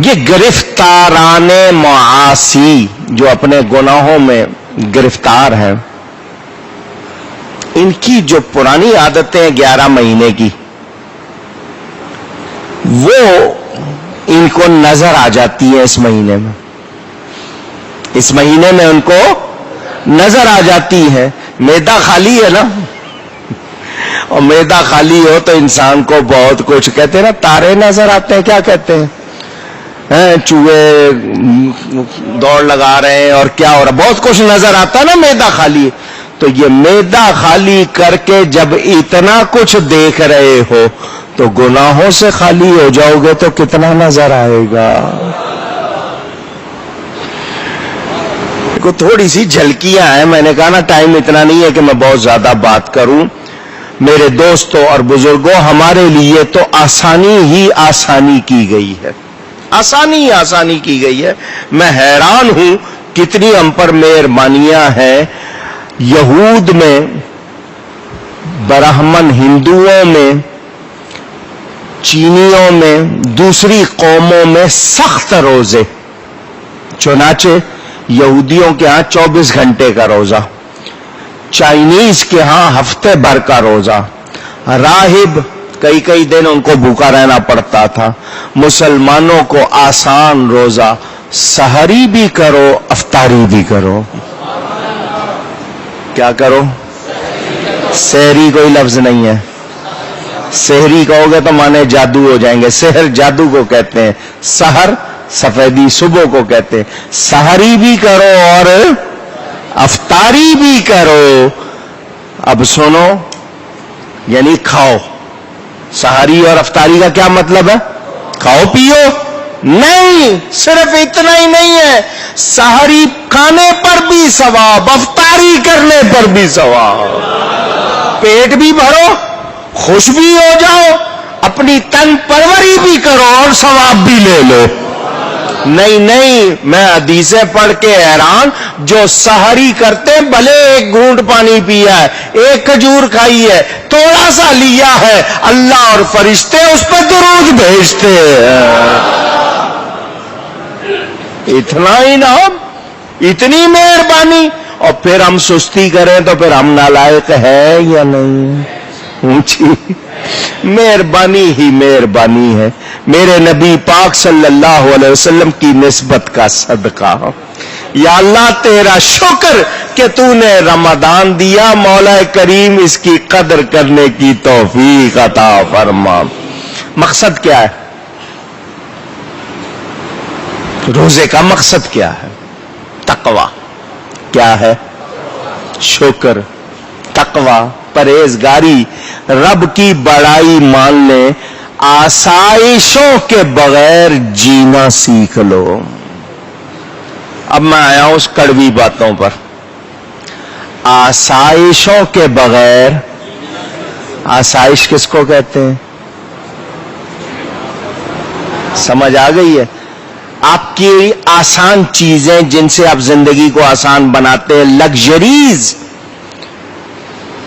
یہ گرفتاران معاصی جو اپنے گناہوں میں گرفتار ہیں، ان کی جو پرانی عادتیں 11 مہینے کی، وہ ان کو نظر آ جاتی ہیں اس مہینے میں، اس مہینے میں ان کو نظر آ جاتی ہے۔ معدہ خالی ہے نا، اور معدہ خالی ہو تو انسان کو بہت کچھ، کہتے ہیں نا تارے نظر آتے ہیں، کیا کہتے ہیں، چوہے دوڑ لگا رہے ہیں اور کیا ہو رہا، بہت کچھ نظر آتا ہے نا معدہ خالی۔ تو یہ معدہ خالی کر کے جب اتنا کچھ دیکھ رہے ہو تو گناہوں سے خالی ہو جاؤ گے تو کتنا نظر آئے گا۔ تھوڑی سی جھلکیاں ہیں، میں نے کہا نا ٹائم اتنا نہیں ہے کہ میں بہت زیادہ بات کروں۔ میرے دوستوں اور بزرگوں، ہمارے لیے تو آسانی ہی آسانی کی گئی ہے، آسانی ہی آسانی کی گئی ہے۔ میں حیران ہوں کتنی ہم پر مہربانیاں ہیں۔ یہود میں، برہمن ہندوؤں میں، چینیوں میں، دوسری قوموں میں سخت روزے، چنانچہ یہودیوں کے ہاں 24 گھنٹے کا روزہ، چائنیز کے ہاں ہفتے بھر کا روزہ، راہب کئی دن ان کو بھوکا رہنا پڑتا تھا۔ مسلمانوں کو آسان روزہ، سحری بھی کرو افطاری بھی کرو۔ کیا کرو؟ سحری کوئی لفظ نہیں ہے، سحری کہو گے تو مانے جادو ہو جائیں گے، سحر جادو کو کہتے ہیں، سحر سفیدی صبح کو کہتے ہیں۔ سحری بھی کرو اور افطاری بھی کرو۔ اب سنو، یعنی کھاؤ۔ سحری اور افطاری کا کیا مطلب ہے؟ کھاؤ پیو نہیں، صرف اتنا ہی نہیں ہے، سحری کھانے پر بھی ثواب، افطاری کرنے پر بھی ثواب، پیٹ بھی بھرو، خوش بھی ہو جاؤ، اپنی تن پروری بھی کرو اور ثواب بھی لے لو۔ نہیں، میں حدیثیں پڑھ کے حیران، جو سحری کرتے بھلے ایک گھونٹ پانی پیا ہے، ایک کھجور کھائی ہے، تھوڑا سا لیا ہے، اللہ اور فرشتے اس پہ درود بھیجتے ہیں۔ اتنا ہی نہ، اتنی مہربانی، اور پھر ہم سستی کریں تو پھر ہم نالائق ہے یا نہیں؟ اونچی مہربانی ہی مہربانی ہے۔ میرے نبی پاک صلی اللہ علیہ وسلم کی نسبت کا صدقہ، یا اللہ تیرا شکر کہ تو نے رمضان دیا، مولا کریم اس کی قدر کرنے کی توفیق عطا فرما۔ مقصد کیا ہے روزے کا؟ مقصد کیا ہے؟ تقوی۔ کیا ہے؟ شکر، تقوی، پرہیزگاری، رب کی بڑائی ماننے، آسائشوں کے بغیر جینا سیکھ لو۔ اب میں آیا ہوں اس کڑوی باتوں پر۔ آسائشوں کے بغیر، آسائش کس کو کہتے ہیں؟ سمجھ آ گئی ہے؟ آپ کی آسان چیزیں جن سے آپ زندگی کو آسان بناتے ہیں، لگژریز،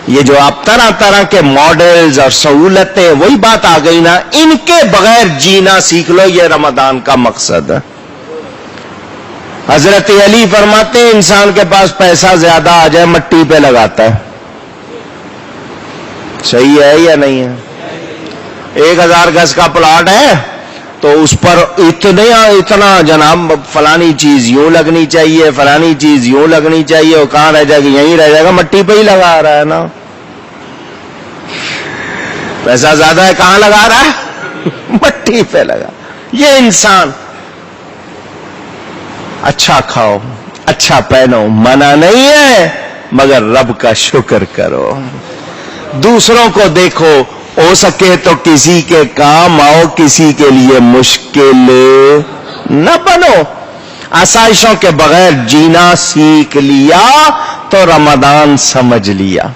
یہ جو آپ طرح طرح کے ماڈلز اور سہولتیں، وہی بات آ گئی نا، ان کے بغیر جینا سیکھ لو، یہ رمضان کا مقصد ہے۔ حضرت علی فرماتے ہیں انسان کے پاس پیسہ زیادہ آ جائے مٹی پہ لگاتا ہے۔ صحیح ہے یا نہیں ہے؟ 1000 گز کا پلاٹ ہے تو اس پر اتنا جناب فلانی چیز یوں لگنی چاہیے، فلانی چیز یوں لگنی چاہیے، اور کہاں رہ جائے گا؟ یہیں رہ جائے گا، مٹی پہ ہی لگا رہا ہے نا۔ پیسہ زیادہ ہے، کہاں لگا رہا ہے؟ مٹی پہ لگا۔ یہ انسان اچھا کھاؤ، اچھا پہنو، منع نہیں ہے، مگر رب کا شکر کرو۔ دوسروں کو دیکھو، ہو سکے تو کسی کے کام آؤ، کسی کے لیے مشکل نہ بنو۔ آسائشوں کے بغیر جینا سیکھ لیا تو رمضان سمجھ لیا۔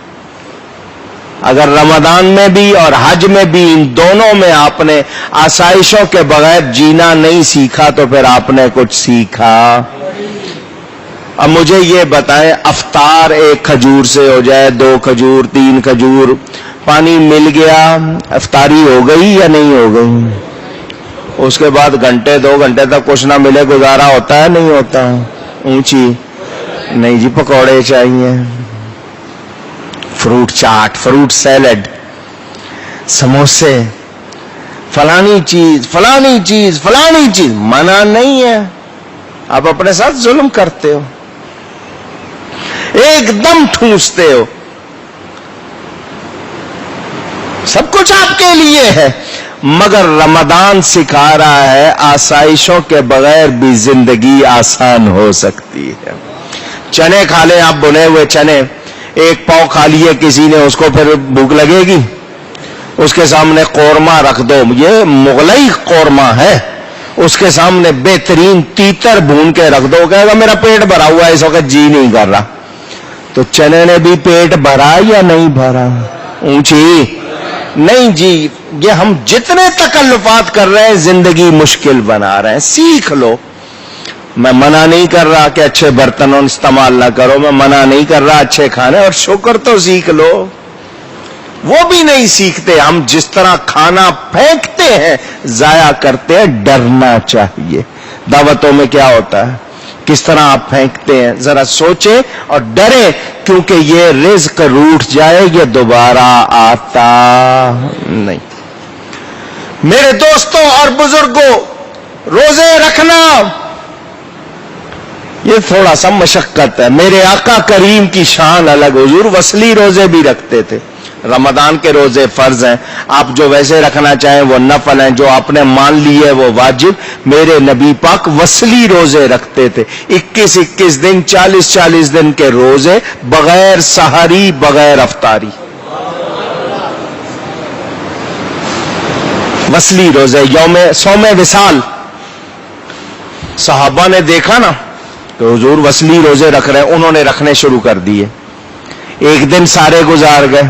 اگر رمضان میں بھی اور حج میں بھی، ان دونوں میں آپ نے آسائشوں کے بغیر جینا نہیں سیکھا تو پھر آپ نے کچھ سیکھا۔ اب مجھے یہ بتائیں، افطار 1 کھجور سے ہو جائے، 2 کھجور، 3 کھجور، پانی مل گیا، افطاری ہو گئی یا نہیں ہو گئی؟ اس کے بعد گھنٹے 2 گھنٹے تک کچھ نہ ملے گزارا ہوتا ہے نہیں ہوتا؟ اونچی نہیں جی، پکوڑے چاہیے، فروٹ چاٹ، فروٹ سیلڈ، سموسے، فلانی چیز، فلانی چیز، فلانی چیز۔ منع نہیں ہے، آپ اپنے ساتھ ظلم کرتے ہو، ایک دم ٹھونستے ہو۔ سب کچھ آپ کے لیے ہے، مگر رمضان سکھا رہا ہے آسائشوں کے بغیر بھی زندگی آسان ہو سکتی ہے۔ چنے کھا لیں آپ، بنے ہوئے چنے، 1 پاؤ کھا لیے کسی نے، اس کو پھر بھوک لگے گی؟ اس کے سامنے قورمہ رکھ دو، یہ مغلئی قورمہ ہے، اس کے سامنے بہترین تیتر بھون کے رکھ دو، کہے گا میرا پیٹ بھرا ہوا ہے، اس وقت جی نہیں کر رہا۔ تو چنے نے بھی پیٹ بھرا یا نہیں بھرا؟ اونچی نہیں جی، یہ ہم جتنے تکلفات کر رہے ہیں زندگی مشکل بنا رہے ہیں۔ سیکھ لو۔ میں منع نہیں کر رہا کہ اچھے برتنوں استعمال نہ کرو، میں منع نہیں کر رہا اچھے کھانے، اور شکر تو سیکھ لو۔ وہ بھی نہیں سیکھتے، ہم جس طرح کھانا پھینکتے ہیں، ضائع کرتے ہیں، ڈرنا چاہیے۔ دعوتوں میں کیا ہوتا ہے، کس طرح آپ پھینکتے ہیں، ذرا سوچیں اور ڈریں، کیونکہ یہ رزق روٹھ جائے، یہ دوبارہ آتا نہیں۔ میرے دوستوں اور بزرگوں، روزے رکھنا یہ تھوڑا سا مشقت ہے۔ میرے آقا کریم کی شان الگ، حضور وصلی روزے بھی رکھتے تھے۔ رمضان کے روزے فرض ہیں، آپ جو ویسے رکھنا چاہیں وہ نفل ہیں، جو آپ نے مان لی ہے وہ واجب۔ میرے نبی پاک وصلی روزے رکھتے تھے، 21 دن، 40 دن کے روزے، بغیر سحری، بغیر افطاری، وصلی روزے، صوم وصال۔ صحابہ نے دیکھا نا تو حضور وصلی روزے رکھ رہے ہیں، انہوں نے رکھنے شروع کر دیے۔ ایک دن سارے گزار گئے،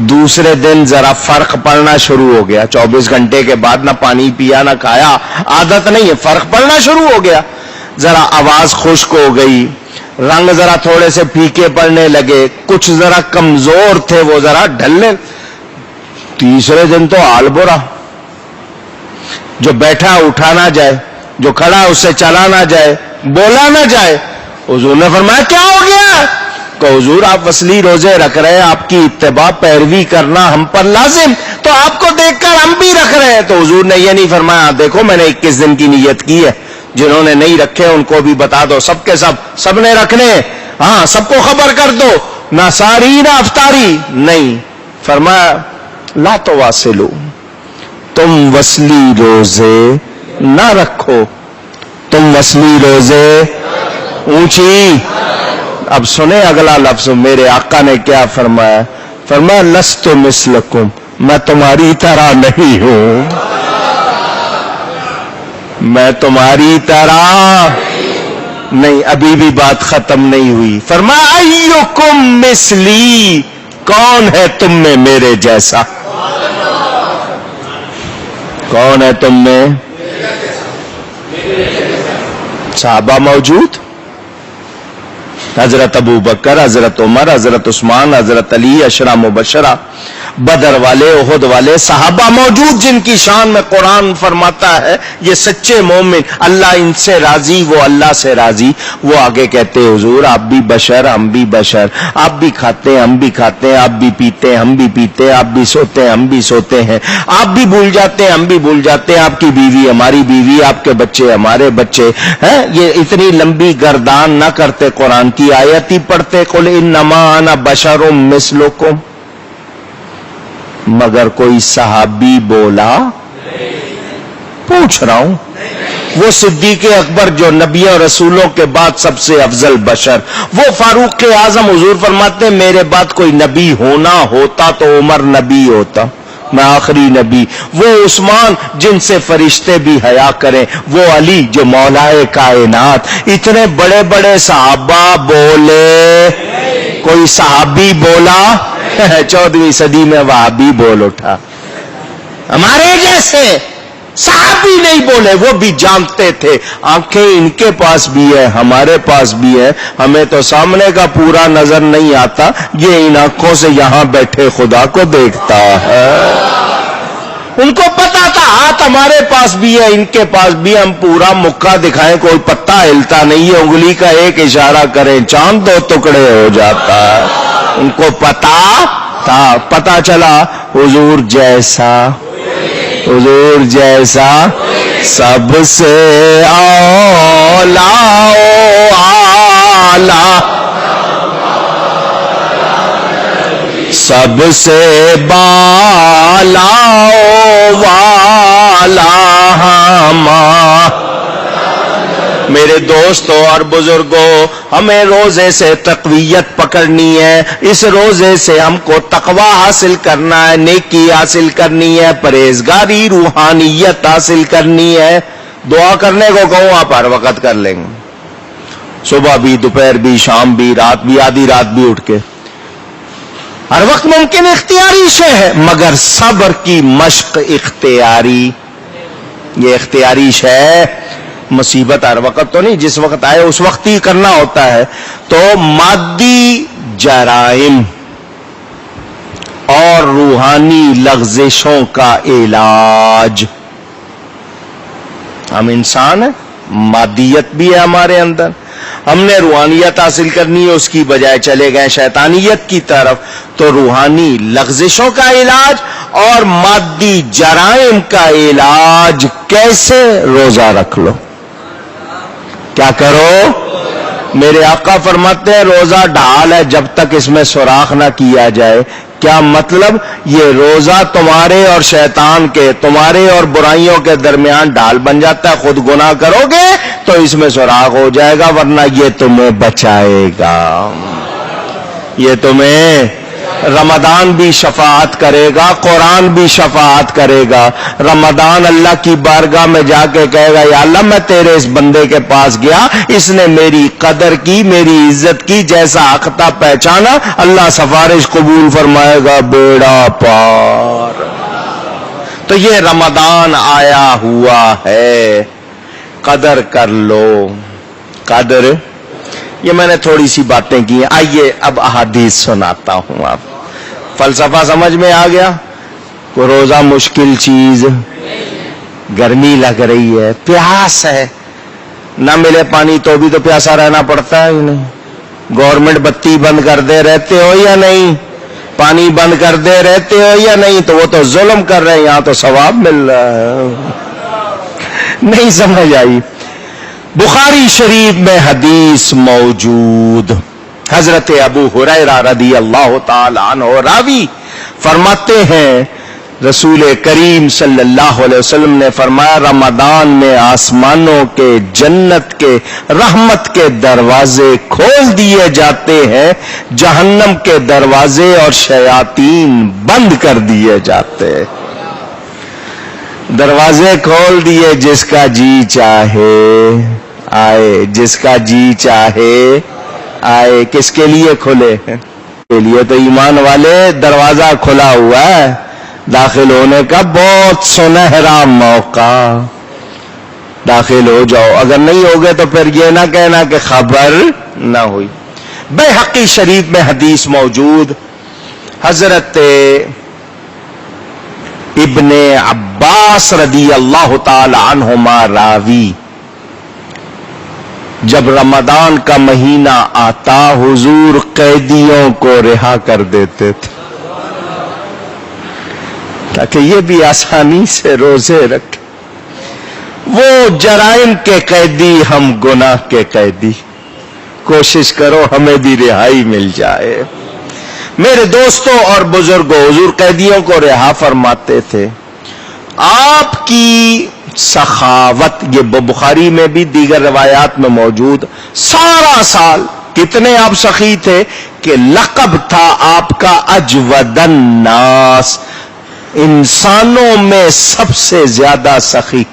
دوسرے دن ذرا فرق پڑنا شروع ہو گیا، 24 گھنٹے کے بعد نہ پانی پیا نہ کھایا، عادت نہیں ہے، فرق پڑنا شروع ہو گیا، ذرا آواز خشک ہو گئی، رنگ ذرا تھوڑے سے پھیکے پڑنے لگے، کچھ ذرا کمزور تھے وہ ذرا ڈھلنے۔ تیسرے دن تو حال برا، جو بیٹھا اٹھا نہ جائے، جو کھڑا اس سے چلا نہ جائے، بولا نہ جائے۔ حضور نے فرمایا کیا ہو گیا؟ کہ حضور آپ وصلی روزے رکھ رہے ہیں، آپ کی اتباع پیروی کرنا ہم پر لازم، تو آپ کو دیکھ کر ہم بھی رکھ رہے ہیں۔ تو حضور نے یہ نہیں فرمایا دیکھو میں نے 21 دن کی نیت کی ہے، جنہوں نے نہیں رکھے ان کو بھی بتا دو، سب کے سب نے رکھنے، ہاں سب کو خبر کر دو، نہ ساری نہ افطاری نہیں. فرمایا لا تواصلو، تم وصلی روزے نہ رکھو، تم وصلی روزے اونچی. اب سنیں اگلا لفظ میرے آقا نے کیا فرمایا. فرمایا لست مثلکم، میں تمہاری طرح نہیں ہوں، میں تمہاری طرح نہیں. ابھی بھی بات ختم نہیں ہوئی. فرمایا ایکم مثلی، کون ہے تم میں میرے جیسا؟ کون ہے تم میں؟ صحابہ موجود، حضرت ابو بکر، حضرت عمر، حضرت عثمان، حضرت علی، عشرہ مبشرہ، بدر والے، احد والے صحابہ موجود، جن کی شان میں قرآن فرماتا ہے یہ سچے مومن، اللہ ان سے راضی، وہ اللہ سے راضی. وہ آگے کہتے حضور آپ بھی بشر ہم بھی بشر، آپ بھی کھاتے ہیں ہم بھی کھاتے ہیں، آپ بھی پیتے ہیں ہم بھی پیتے ہیں، آپ بھی سوتے ہیں ہم بھی سوتے ہیں، آپ بھی بھول جاتے ہیں ہم بھی بھول جاتے ہیں، آپ کی بیوی ہماری بیوی، آپ کے بچے ہمارے بچے ہیں. یہ اتنی لمبی گردان نہ کرتے، قرآن کی آیت ہی پڑھتے قل انما انا بشر مثلکم. مگر کوئی صحابی بولا؟ پوچھ رہا ہوں. وہ صدیق اکبر جو نبیوں اور رسولوں کے بعد سب سے افضل بشر، وہ فاروق اعظم، حضور فرماتے ہیں میرے بعد کوئی نبی ہونا ہوتا تو عمر نبی ہوتا، میں آخری نبی. وہ عثمان جن سے فرشتے بھی حیا کریں، وہ علی جو مولائے کائنات. اتنے بڑے بڑے صحابہ بولے، کوئی صحابی بولا؟ 14ویں صدی میں وہابی بول اٹھا. ہمارے جیسے صحابی نہیں بولے، وہ بھی جانتے تھے آنکھیں ان کے پاس بھی ہے ہمارے پاس بھی ہے، ہمیں تو سامنے کا پورا نظر نہیں آتا، یہ ان آنکھوں سے یہاں بیٹھے خدا کو دیکھتا ہے. ان کو پتا تھا ہاتھ ہمارے پاس بھی ہے ان کے پاس بھی، ہم پورا مکہ دکھائیں کوئی پتا ہلتا نہیں ہے، انگلی کا ایک اشارہ کریں چاند 2 ٹکڑے ہو جاتا ہے. ان کو پتا تھا. پتا چلا حضور جیسا، حضور جیسا سب سے اولا اعلی، سب سے بالا والا ہمارا. میرے دوستوں اور بزرگوں، ہمیں روزے سے تقویت پکڑنی ہے. اس روزے سے ہم کو تقوی حاصل کرنا ہے، نیکی حاصل کرنی ہے، پرہیزگاری روحانیت حاصل کرنی ہے. دعا کرنے کو کہوں آپ ہر وقت کر لیں گے، صبح بھی، دوپہر بھی، شام بھی، رات بھی، آدھی رات بھی اٹھ کے، ہر وقت ممکن اختیاری شے ہے، مگر صبر کی مشق اختیاری. یہ اختیاری شے ہے. مصیبت ہر وقت تو نہیں، جس وقت آئے اس وقت ہی کرنا ہوتا ہے. تو مادی جرائم اور روحانی لغزشوں کا علاج. ہم انسان ہیں، مادیت بھی ہے ہمارے اندر، ہم نے روحانیت حاصل کرنی ہے، اس کی بجائے چلے گئے شیطانیت کی طرف. تو روحانی لغزشوں کا علاج اور مادی جرائم کا علاج کیسے؟ روزہ رکھ لو. کیا کرو؟ میرے آقا فرماتے ہیں روزہ ڈھال ہے جب تک اس میں سوراخ نہ کیا جائے. کیا مطلب؟ یہ روزہ تمہارے اور شیطان کے، تمہارے اور برائیوں کے درمیان ڈھال بن جاتا ہے. خود گناہ کرو گے تو اس میں سوراخ ہو جائے گا، ورنہ یہ تمہیں بچائے گا. یہ تمہیں رمضان بھی شفاعت کرے گا، قرآن بھی شفاعت کرے گا. رمضان اللہ کی بارگاہ میں جا کے کہے گا یا اللہ میں تیرے اس بندے کے پاس گیا، اس نے میری قدر کی، میری عزت کی، جیسا حق تھا پہچانا، اللہ سفارش قبول فرمائے گا، بیڑا پار. تو یہ رمضان آیا ہوا ہے، قدر کر لو. قدر، یہ میں نے تھوڑی سی باتیں کی ہیں. آئیے اب احادیث سناتا ہوں. آپ فلسفہ سمجھ میں آ گیا؟ کو روزہ مشکل چیز، گرمی لگ رہی ہے، پیاس ہے، نہ ملے پانی تو بھی تو پیاسا رہنا پڑتا ہے. نہیں گورنمنٹ بتی بند کر دے رہتے ہو یا نہیں؟ پانی بند کر دے رہتے ہو یا نہیں؟ تو وہ تو ظلم کر رہے ہیں، یہاں تو ثواب مل رہا ہے. نہیں سمجھ آئی؟ بخاری شریف میں حدیث موجود، حضرت ابو ہریرہ رضی اللہ تعالی عنہ راوی فرماتے ہیں رسول کریم صلی اللہ علیہ وسلم نے فرمایا رمضان میں آسمانوں کے جنت کے رحمت کے دروازے کھول دیے جاتے ہیں، جہنم کے دروازے اور شیاطین بند کر دیے جاتے ہیں۔ دروازے کھول دیے، جس کا جی چاہے آئے، جس کا جی چاہے آئے۔ کس کے لیے کھلے ہیں؟ کے لیے تو ایمان والے دروازہ کھلا ہوا ہے، داخل ہونے کا بہت سنہرا موقع، داخل ہو جاؤ۔ اگر نہیں ہوگے تو پھر یہ نہ کہنا کہ خبر نہ ہوئی۔ بیہقی شریف میں حدیث موجود، حضرت ابن عباس رضی اللہ تعالی عنہما راوی، جب رمضان کا مہینہ آتا حضور قیدیوں کو رہا کر دیتے تھے تاکہ یہ بھی آسانی سے روزے رکھیں۔ وہ جرائم کے قیدی، ہم گناہ کے قیدی، کوشش کرو ہمیں بھی رہائی مل جائے۔ میرے دوستوں اور بزرگوں، حضور قیدیوں کو رہا فرماتے تھے۔ آپ کی سخاوت، یہ بخاری میں بھی دیگر روایات میں موجود، سارا سال کتنے آپ سخی تھے کہ لقب تھا آپ کا اجود الناس، انسانوں میں سب سے زیادہ سخی۔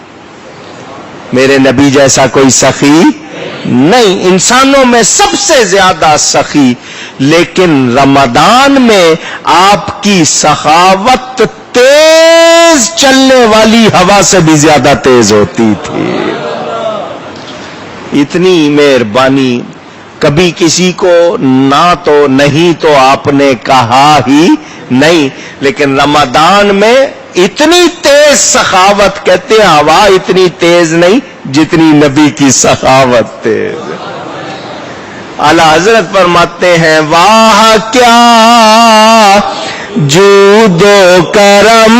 میرے نبی جیسا کوئی سخی نہیں، انسانوں میں سب سے زیادہ سخی، لیکن رمضان میں آپ کی سخاوت تیز چلنے والی ہوا سے بھی زیادہ تیز ہوتی تھی۔ اتنی مہربانی، کبھی کسی کو نہ تو نہیں تو آپ نے کہا ہی نہیں، لیکن رمضان میں اتنی تیز سخاوت، کہتے ہیں ہوا اتنی تیز نہیں جتنی نبی کی سخاوت تیز۔ اعلی حضرت فرماتے ہیں واہ کیا جود و کرم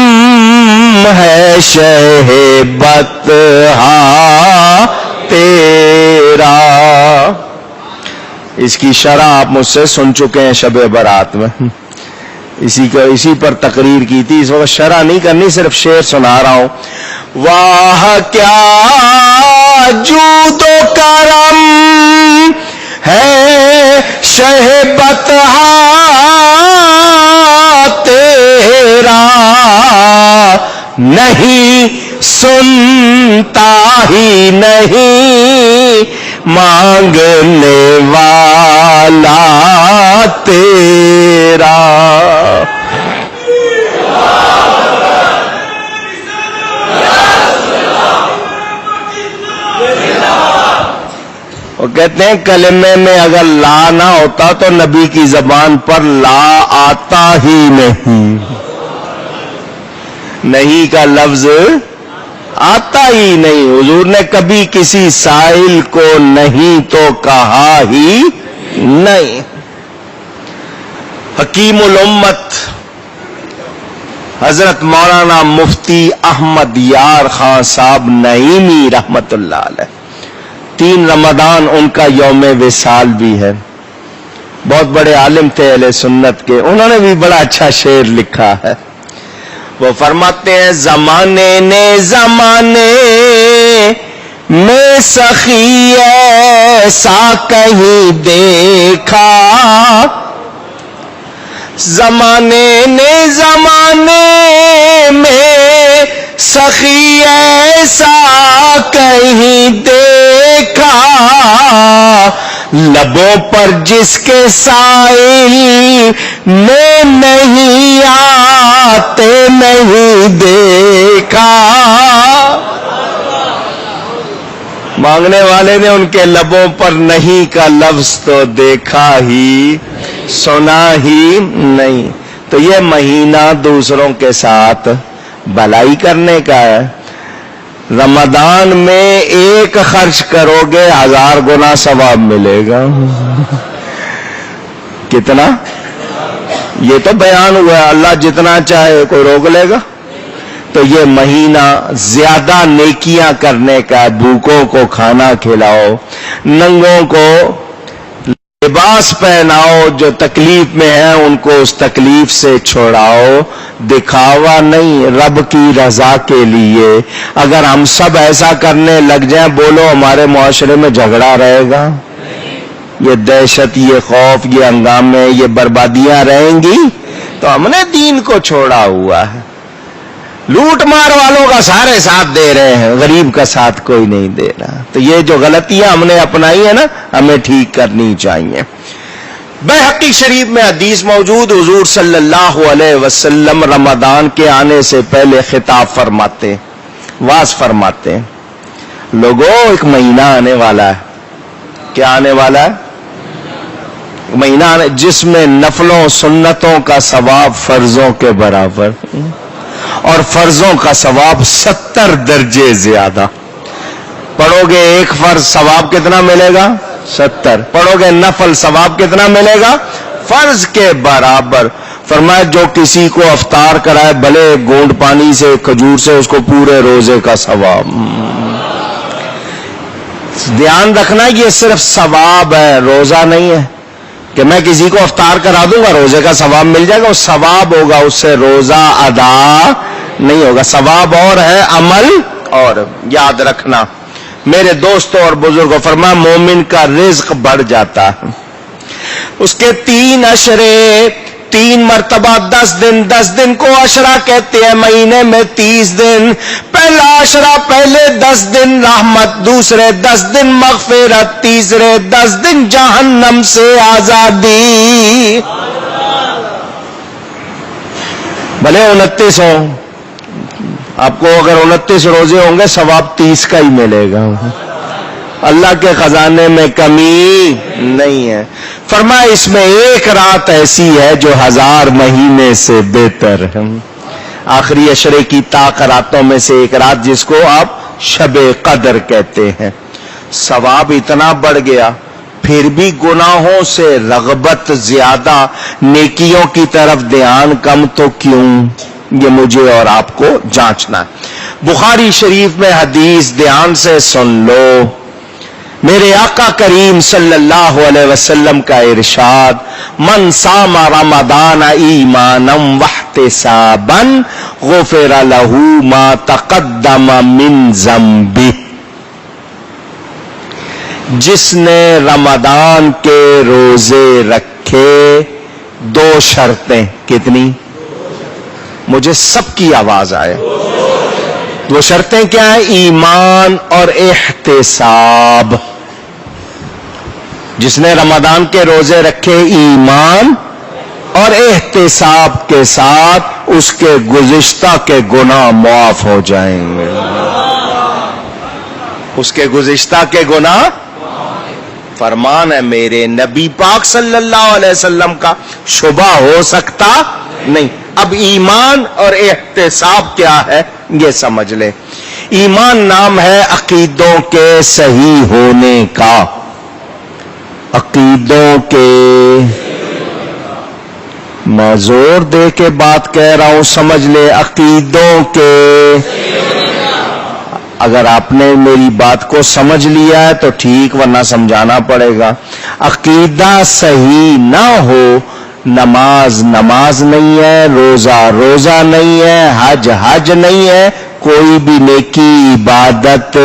ہے شہبت ہاں تیرا۔ اس کی شرح آپ مجھ سے سن چکے ہیں شب برات میں، اسی پر تقریر کی تھی، اس وقت شرح نہیں کرنی، صرف شعر سنا رہا ہوں۔ واہ کیا جود و کرم ہے شہبت تیرا، نہیں سنتا ہی نہیں مانگنے والا تیرا۔ وہ کہتے ہیں کلمے میں اگر لا نہ ہوتا تو نبی کی زبان پر لا آتا ہی نہیں، نہیں کا لفظ آتا ہی نہیں۔ حضور نے کبھی کسی سائل کو نہیں تو کہا ہی نہیں۔ حکیم الامت حضرت مولانا مفتی احمد یار خان صاحب نعیمی رحمت اللہ علیہ، 3 رمضان ان کا یوم وصال بھی ہے، بہت بڑے عالم تھے اہل سنت کے، انہوں نے بھی بڑا اچھا شعر لکھا ہے۔ وہ فرماتے ہیں زمانے نے زمانے میں سخی ایسا کہیں دیکھا، زمانے نے زمانے میں سخی ایسا کہیں دیکھا، لبوں پر جس کے سائل میں نہیں آتے نہیں دیکھا، مانگنے والے نے ان کے لبوں پر نہیں کا لفظ تو دیکھا ہی سنا ہی نہیں۔ تو یہ مہینہ دوسروں کے ساتھ بھلائی کرنے کا ہے۔ رمضان میں 1 خرچ کرو گے 1000 گنا ثواب ملے گا۔ کتنا؟ یہ تو بیان ہوا ہے، اللہ جتنا چاہے، کوئی روک لے گا؟ تو یہ مہینہ زیادہ نیکیاں کرنے کا، بھوکوں کو کھانا کھلاؤ، ننگوں کو لباس پہناؤ، جو تکلیف میں ہیں ان کو اس تکلیف سے چھوڑاؤ، دکھاوا نہیں، رب کی رضا کے لیے۔ اگر ہم سب ایسا کرنے لگ جائیں، بولو ہمارے معاشرے میں جھگڑا رہے گا؟ یہ دہشت، یہ خوف، یہ ہنگامے، یہ بربادیاں رہیں گی؟ تو ہم نے دین کو چھوڑا ہوا ہے۔ لوٹ مار والوں کا سارے ساتھ دے رہے ہیں، غریب کا ساتھ کوئی نہیں دے رہا۔ تو یہ جو غلطیاں ہم نے اپنائی ہیں نا، ہمیں ٹھیک کرنی چاہیے۔ بیہقی شریف میں حدیث موجود، حضور صلی اللہ علیہ وسلم رمضان کے آنے سے پہلے خطاب فرماتے، واز فرماتے ہیں، لوگوں ایک مہینہ آنے والا ہے۔ کیا آنے والا ہے؟ مہینہ جس میں نفلوں سنتوں کا ثواب فرضوں کے برابر، اور فرضوں کا ثواب 70 درجے زیادہ۔ پڑھو گے ایک فرض ثواب کتنا ملے گا؟ 70۔ پڑھو گے نفل ثواب کتنا ملے گا؟ فرض کے برابر۔ فرمایا جو کسی کو افطار کرائے بھلے گونڈ پانی سے، کھجور سے، اس کو پورے روزے کا ثواب۔ دھیان رکھنا یہ صرف ثواب ہے، روزہ نہیں ہے کہ میں کسی کو افطار کرا دوں گا روزے کا ثواب مل جائے گا۔ وہ ثواب ہوگا، اس سے روزہ ادا نہیں ہوگا۔ ثواب اور ہے، عمل اور۔ یاد رکھنا میرے دوستوں اور بزرگوں، فرمایا مومن کا رزق بڑھ جاتا ہے، اس کے 3 عشرے، 3 مرتبہ 10 دن، 10 دن کو عشرہ کہتے ہیں، مہینے میں 30 دن۔ پہلا عشرہ پہلے 10 دن رحمت، دوسرے 10 دن مغفرت، تیسرے 10 دن جہنم سے آزادی۔ بھلے 29 ہوں، آپ کو اگر 29 روزے ہوں گے ثواب 30 کا ہی ملے گا۔ اللہ کے خزانے میں کمی نہیں ہے۔ فرمایا اس میں ایک رات ایسی ہے جو 1000 مہینے سے بہتر ہے۔ آخری عشرے کی طاق راتوں میں سے ایک رات جس کو آپ شب قدر کہتے ہیں۔ ثواب اتنا بڑھ گیا، پھر بھی گناہوں سے رغبت زیادہ، نیکیوں کی طرف دھیان کم، تو کیوں؟ یہ مجھے اور آپ کو جانچنا ہے۔ بخاری شریف میں حدیث دھیان سے سن لو، میرے آقا کریم صلی اللہ علیہ وسلم کا ارشاد، من صام رمضان ایمانا واحتسابا غفر له ما تقدم من ذنبه، جس نے رمضان کے روزے رکھے، 2 شرطیں، کتنی؟ مجھے سب کی آواز آئے۔ 2 شرطیں کیا ہیں؟ ایمان اور احتساب۔ جس نے رمضان کے روزے رکھے ایمان اور احتساب کے ساتھ، اس کے گزشتہ کے گناہ معاف ہو جائیں گے۔ اس کے گزشتہ کے گناہ، فرمان ہے میرے نبی پاک صلی اللہ علیہ وسلم کا، شبہ ہو سکتا نہیں۔ اب ایمان اور احتساب کیا ہے یہ سمجھ لے۔ ایمان نام ہے عقیدوں کے صحیح ہونے کا، عقیدوں کے، میں زور دے کے بات کہہ رہا ہوں سمجھ لے، عقیدوں کے۔ اگر آپ نے میری بات کو سمجھ لیا ہے تو ٹھیک، ورنہ سمجھانا پڑے گا۔ عقیدہ صحیح نہ ہو، نماز نماز نہیں ہے، روزہ روزہ نہیں ہے، حج حج نہیں ہے، کوئی بھی نیکی عبادت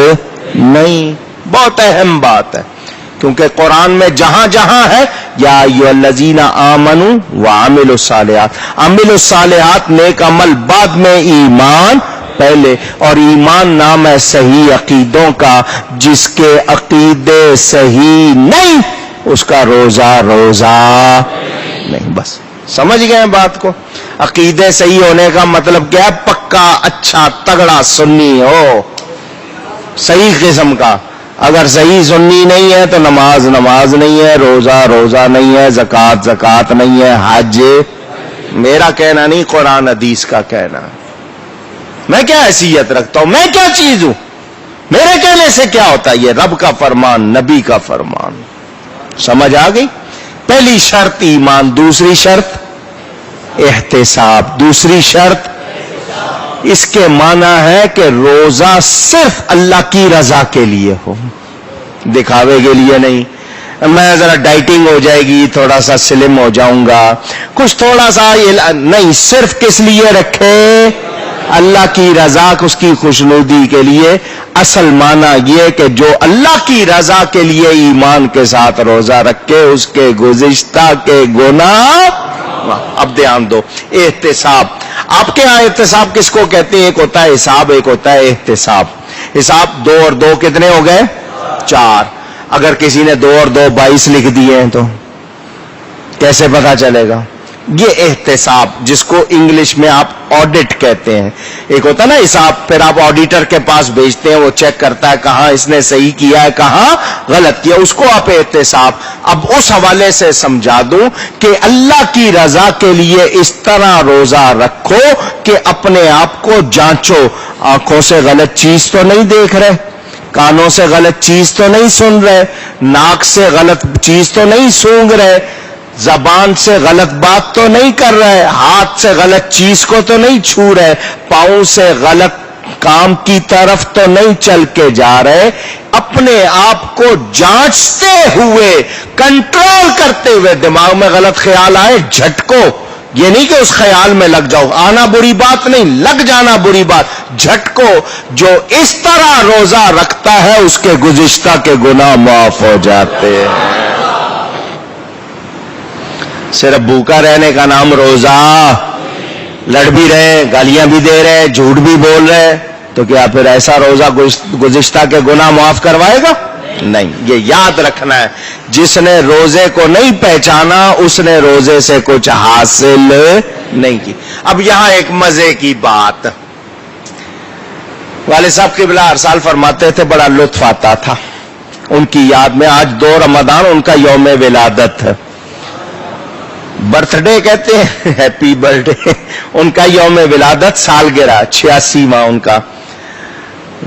نہیں۔ بہت اہم بات ہے، کیونکہ قرآن میں جہاں جہاں ہے یا ایھا الذین آمنوا وعملوا الصالحات، عملوا الصالحات نیک عمل بعد میں، ایمان پہلے۔ اور ایمان نام ہے صحیح عقیدوں کا، جس کے عقیدے صحیح نہیں اس کا روزہ روزہ نہیں۔ بس سمجھ گئے بات کو؟ عقیدے صحیح ہونے کا مطلب کیا ہے؟ پکا، اچھا، تگڑا سنی ہو، صحیح قسم کا۔ اگر صحیح سنی نہیں ہے تو نماز نماز نہیں ہے، روزہ روزہ نہیں ہے، زکوٰۃ زکوٰۃ نہیں ہے، حج، میرا کہنا نہیں، قرآن حدیث کا کہنا ہے۔ میں کیا حیثیت رکھتا ہوں؟ میں کیا چیز ہوں؟ میرے کہنے سے کیا ہوتا ہے؟ یہ رب کا فرمان، نبی کا فرمان۔ سمجھ آ گئی؟ پہلی شرط ایمان، دوسری شرط احتساب، دوسری شرط، اس کے معنی ہے کہ روزہ صرف اللہ کی رضا کے لیے ہو، دکھاوے کے لیے نہیں۔ میں ذرا ڈائٹنگ ہو جائے گی، تھوڑا سا سلم ہو جاؤں گا، کچھ تھوڑا سا نہیں، صرف کس لیے رکھے؟ اللہ کی رضا، اس کی خوشنودی کے لیے۔ اصل معنی یہ کہ جو اللہ کی رضا کے لیے ایمان کے ساتھ روزہ رکھے اس کے گزشتہ کے گناہ۔ اب دھیان دو، احتساب۔ آپ کے ہاں احتساب کس کو کہتے ہیں؟ ایک ہوتا ہے حساب، ایک ہوتا ہے احتساب۔ حساب 2 اور 2 کتنے ہو گئے؟ 4۔ اگر کسی نے 2 اور 2 22 لکھ دیے ہیں تو کیسے پتا چلے گا؟ یہ احتساب، جس کو انگلش میں آپ آڈٹ کہتے ہیں۔ ایک ہوتا ہے نا حساب، پھر آپ آڈیٹر کے پاس بھیجتے ہیں، وہ چیک کرتا ہے کہاں اس نے صحیح کیا ہے کہاں غلط کیا، اس کو آپ احتساب۔ اب اس حوالے سے سمجھا دوں کہ اللہ کی رضا کے لیے اس طرح روزہ رکھو کہ اپنے آپ کو جانچو، آنکھوں سے غلط چیز تو نہیں دیکھ رہے، کانوں سے غلط چیز تو نہیں سن رہے، ناک سے غلط چیز تو نہیں سونگھ رہے، زبان سے غلط بات تو نہیں کر رہے، ہاتھ سے غلط چیز کو تو نہیں چھو رہے، پاؤں سے غلط کام کی طرف تو نہیں چل کے جا رہے۔ اپنے آپ کو جانچتے ہوئے، کنٹرول کرتے ہوئے، دماغ میں غلط خیال آئے جھٹکو، یہ نہیں کہ اس خیال میں لگ جاؤ، آنا بری بات نہیں، لگ جانا بری بات، جھٹکو۔ جو اس طرح روزہ رکھتا ہے اس کے گزشتہ کے گناہ معاف ہو جاتے ہیں۔ صرف بھوکا رہنے کا نام روزہ؟ لڑ بھی رہے، گالیاں بھی دے رہے، جھوٹ بھی بول رہے، تو کیا پھر ایسا روزہ گزشتہ کے گناہ معاف کروائے گا؟ نہیں۔ یہ یاد رکھنا ہے، جس نے روزے کو نہیں پہچانا اس نے روزے سے کچھ حاصل نہیں کی۔ اب یہاں ایک مزے کی بات، والد صاحب قبلہ ہر سال فرماتے تھے، بڑا لطف آتا تھا ان کی یاد میں۔ آج 2 رمضان ان کا یوم ولادت ہے، برتھ ڈے کہتے ہیں، ہیپی برتھ ڈے، ان کا یوم ولادت، سالگرہ 86واں ان کا۔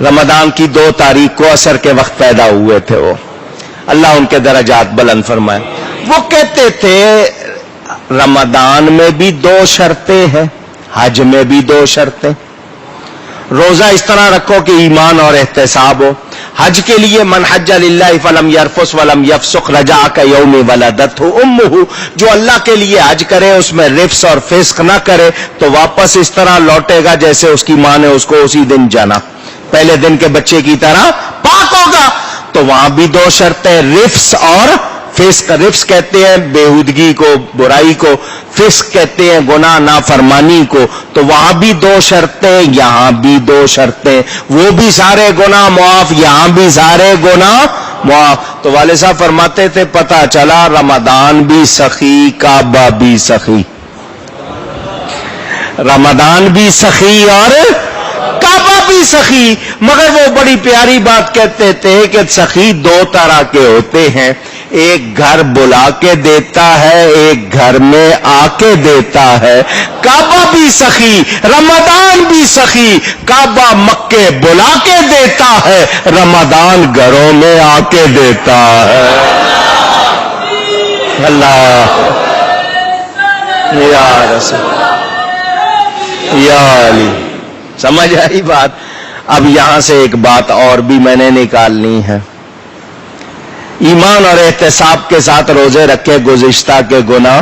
رمضان کی 2 تاریخ کو عصر کے وقت پیدا ہوئے تھے وہ، اللہ ان کے درجات بلند فرمائے۔ وہ کہتے تھے رمضان میں بھی 2 شرطیں ہیں، حج میں بھی 2 شرطیں۔ روزہ اس طرح رکھو کہ ایمان اور احتساب ہو۔ حج کے لیے من حج للہ فلم یرفس ولم یفسق رجع کیوم ولدتہ امہ، جو اللہ کے لیے حج کرے اس میں رفس اور فسق نہ کرے تو واپس اس طرح لوٹے گا جیسے اس کی ماں نے اس کو اسی دن جانا، پہلے دن کے بچے کی طرح پاک ہوگا۔ تو وہاں بھی 2 شرطیں، رفس اور فسق۔ رفس کہتے ہیں بےہودگی کو، برائی کو، فسق کہتے ہیں گناہ نافرمانی کو۔ تو وہاں بھی 2 شرطیں، یہاں بھی 2 شرطیں، وہ بھی سارے گناہ معاف، یہاں بھی سارے گناہ معاف۔ تو والد صاحب فرماتے تھے پتہ چلا رمضان بھی سخی، کعبہ بھی سخی، رمضان بھی سخی اور کعبہ بھی سخی۔ مگر وہ بڑی پیاری بات کہتے تھے کہ سخی 2 طرح کے ہوتے ہیں، ایک گھر بلا کے دیتا ہے، ایک گھر میں آ کے دیتا ہے۔ کعبہ بھی سخی، رمضان بھی سخی، کعبہ مکے بلا کے دیتا ہے، رمضان گھروں میں آ کے دیتا ہے۔ اللہ یا رسول یا علی، سمجھ آئی بات؟ اب یہاں سے ایک بات اور بھی میں نے نکالنی ہے، ایمان اور احتساب کے ساتھ روزے رکھے، گزشتہ کے گناہ۔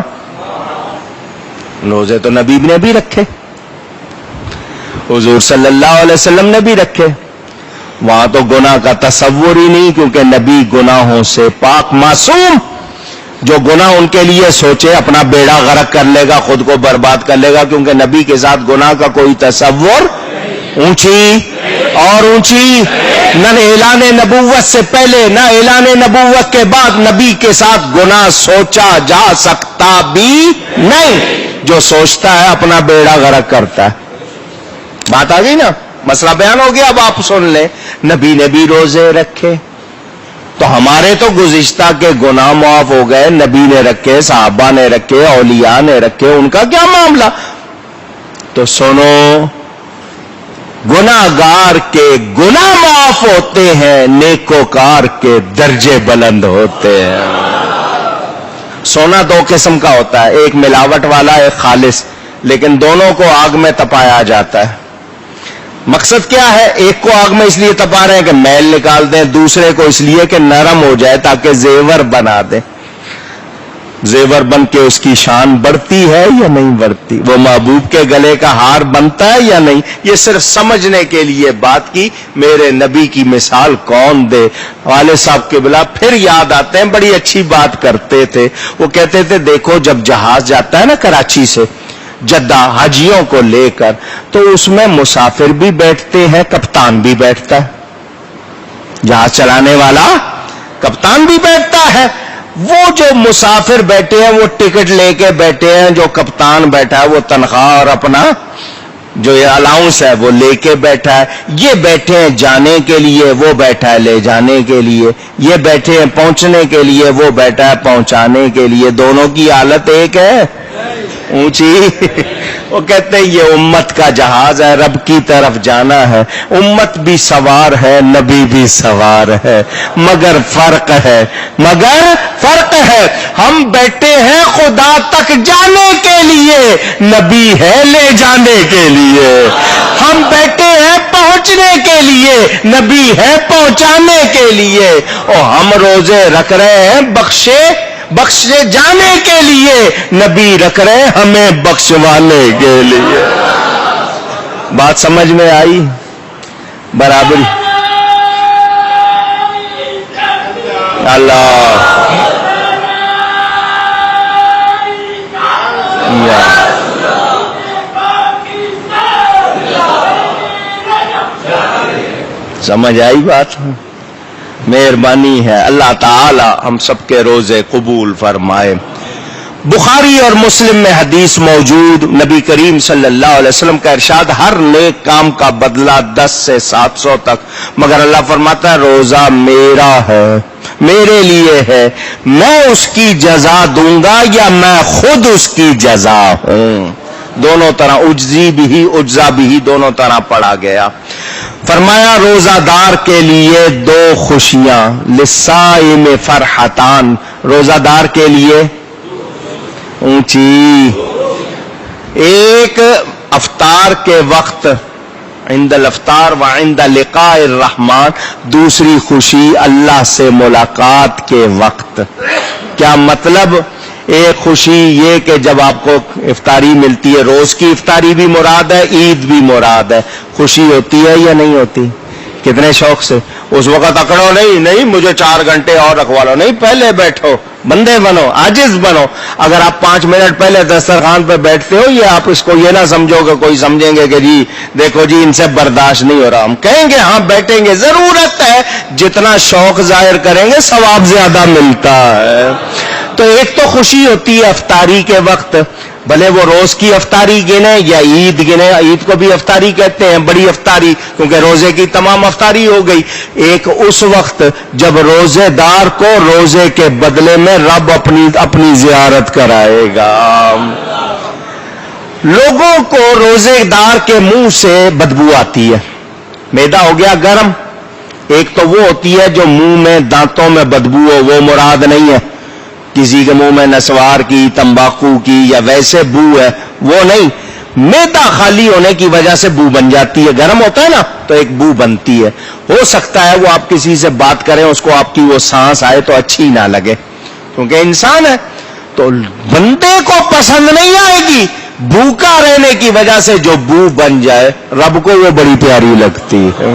روزے تو نبی نے بھی رکھے، حضور صلی اللہ علیہ وسلم نے بھی رکھے، وہاں تو گناہ کا تصور ہی نہیں، کیونکہ نبی گناہوں سے پاک معصوم۔ جو گناہ ان کے لیے سوچے اپنا بیڑا غرق کر لے گا، خود کو برباد کر لے گا، کیونکہ نبی کے ساتھ گناہ کا کوئی تصور۔ اونچی اور اونچی، نہ اعلان نبوت سے پہلے نہ اعلان نبوت کے بعد نبی کے ساتھ گناہ سوچا جا سکتا بھی نہیں۔ جو سوچتا ہے اپنا بیڑا غرق کرتا ہے۔ بات آ گئی نا، مسئلہ بیان ہو گیا۔ اب آپ سن لیں، نبی نے بھی روزے رکھے، تو ہمارے تو گزشتہ کے گناہ معاف ہو گئے، نبی نے رکھے، صحابہ نے رکھے، اولیاء نے رکھے، ان کا کیا معاملہ؟ تو سنو، گناہگار کے گناہ معاف ہوتے ہیں، نیکوکار کے درجے بلند ہوتے ہیں۔ سونا 2 قسم کا ہوتا ہے، ایک ملاوٹ والا، ایک خالص، لیکن دونوں کو آگ میں تپایا جاتا ہے۔ مقصد کیا ہے؟ ایک کو آگ میں اس لیے تپا رہے ہیں کہ میل نکال دیں، دوسرے کو اس لیے کہ نرم ہو جائے تاکہ زیور بنا دیں۔ زیور بن کے اس کی شان بڑھتی ہے یا نہیں بڑھتی؟ وہ محبوب کے گلے کا ہار بنتا ہے یا نہیں؟ یہ صرف سمجھنے کے لیے بات کی۔ میرے نبی کی مثال کون دے؟ والد صاحب قبلہ پھر یاد آتے ہیں، بڑی اچھی بات کرتے تھے۔ وہ کہتے تھے دیکھو جب جہاز جاتا ہے نا کراچی سے جدہ حاجیوں کو لے کر، تو اس میں مسافر بھی بیٹھتے ہیں، کپتان بھی بیٹھتا ہے۔ جہاز چلانے والا کپتان بھی بیٹھتا ہے۔ وہ جو مسافر بیٹھے ہیں وہ ٹکٹ لے کے بیٹھے ہیں، جو کپتان بیٹھا ہے وہ تنخواہ اور اپنا جو یہ الاؤنس ہے وہ لے کے بیٹھا ہے۔ یہ بیٹھے ہیں جانے کے لیے، وہ بیٹھا ہے لے جانے کے لیے۔ یہ بیٹھے ہیں پہنچنے کے لیے، وہ بیٹھا ہے پہنچانے کے لیے۔ دونوں کی حالت ایک ہے، اونچی۔ وہ کہتے ہیں یہ امت کا جہاز ہے، رب کی طرف جانا ہے۔ امت بھی سوار ہے، نبی بھی سوار ہے، مگر فرق ہے، ہم بیٹھے ہیں خدا تک جانے کے لیے، نبی ہے لے جانے کے لیے۔ ہم بیٹھے ہیں پہنچنے کے لیے، نبی ہے پہنچانے کے لیے۔ اور ہم روزے رکھ رہے ہیں بخشے جانے کے لیے، نبی رکھ رہے ہمیں بخشوانے کے لیے۔ بات سمجھ میں آئی؟ برابری اللہ سمجھ آئی بات؟ مہربانی ہے اللہ تعالی ہم سب کے روزے قبول فرمائے۔ بخاری اور مسلم میں حدیث موجود، نبی کریم صلی اللہ علیہ وسلم کا ارشاد، ہر نیک کام کا بدلہ 10 سے 700 تک، مگر اللہ فرماتا ہے روزہ میرا ہے، میرے لیے ہے، میں اس کی جزا دوں گا یا میں خود اس کی جزا ہوں۔ دونوں طرح اجزی بھی اجزا بھی دونوں طرح پڑھا گیا۔ فرمایا روزہ دار کے لیے 2 خوشیاں، للصائم فرحتان، روزہ دار کے لیے اونچی، ایک افطار کے وقت عند الافطار وعند لقاء الرحمن، دوسری خوشی اللہ سے ملاقات کے وقت۔ کیا مطلب؟ ایک خوشی یہ کہ جب آپ کو افطاری ملتی ہے، روز کی افطاری بھی مراد ہے، عید بھی مراد ہے، خوشی ہوتی ہے یا نہیں ہوتی؟ کتنے شوق سے اس وقت اکڑو نہیں مجھے 4 گھنٹے اور رکھوا لو، نہیں، پہلے بیٹھو، بندے بنو، عاجز بنو۔ اگر آپ 5 منٹ پہلے دسترخوان پہ بیٹھتے ہو، یہ آپ اس کو یہ نہ سمجھو کہ کوئی سمجھیں گے کہ جی دیکھو جی ان سے برداشت نہیں ہو رہا۔ ہم کہیں گے ہاں بیٹھیں گے، ضرورت ہے، جتنا شوق ظاہر کریں گے ثواب زیادہ ملتا ہے۔ تو ایک تو خوشی ہوتی ہے افطاری کے وقت، بھلے وہ روز کی افطاری گنے یا عید گنے، عید کو بھی افطاری کہتے ہیں، بڑی افطاری، کیونکہ روزے کی تمام افطاری ہو گئی۔ ایک اس وقت جب روزے دار کو روزے کے بدلے میں رب اپنی زیارت کرائے گا۔ لوگوں کو روزے دار کے منہ سے بدبو آتی ہے، معدہ ہو گیا گرم۔ ایک تو وہ ہوتی ہے جو منہ میں دانتوں میں بدبو ہو، وہ مراد نہیں ہے، کسی کے منہ میں نسوار کی، تمباکو کی یا ویسے بو ہے، وہ نہیں۔ معدہ خالی ہونے کی وجہ سے بو بن جاتی ہے، گرم ہوتا ہے نا تو ایک بو بنتی ہے۔ ہو سکتا ہے وہ آپ کسی سے بات کریں، اس کو آپ کی وہ سانس آئے تو اچھی نہ لگے، کیونکہ انسان ہے، تو بندے کو پسند نہیں آئے گی۔ بھوکا رہنے کی وجہ سے جو بو بن جائے، رب کو وہ بڑی پیاری لگتی ہے۔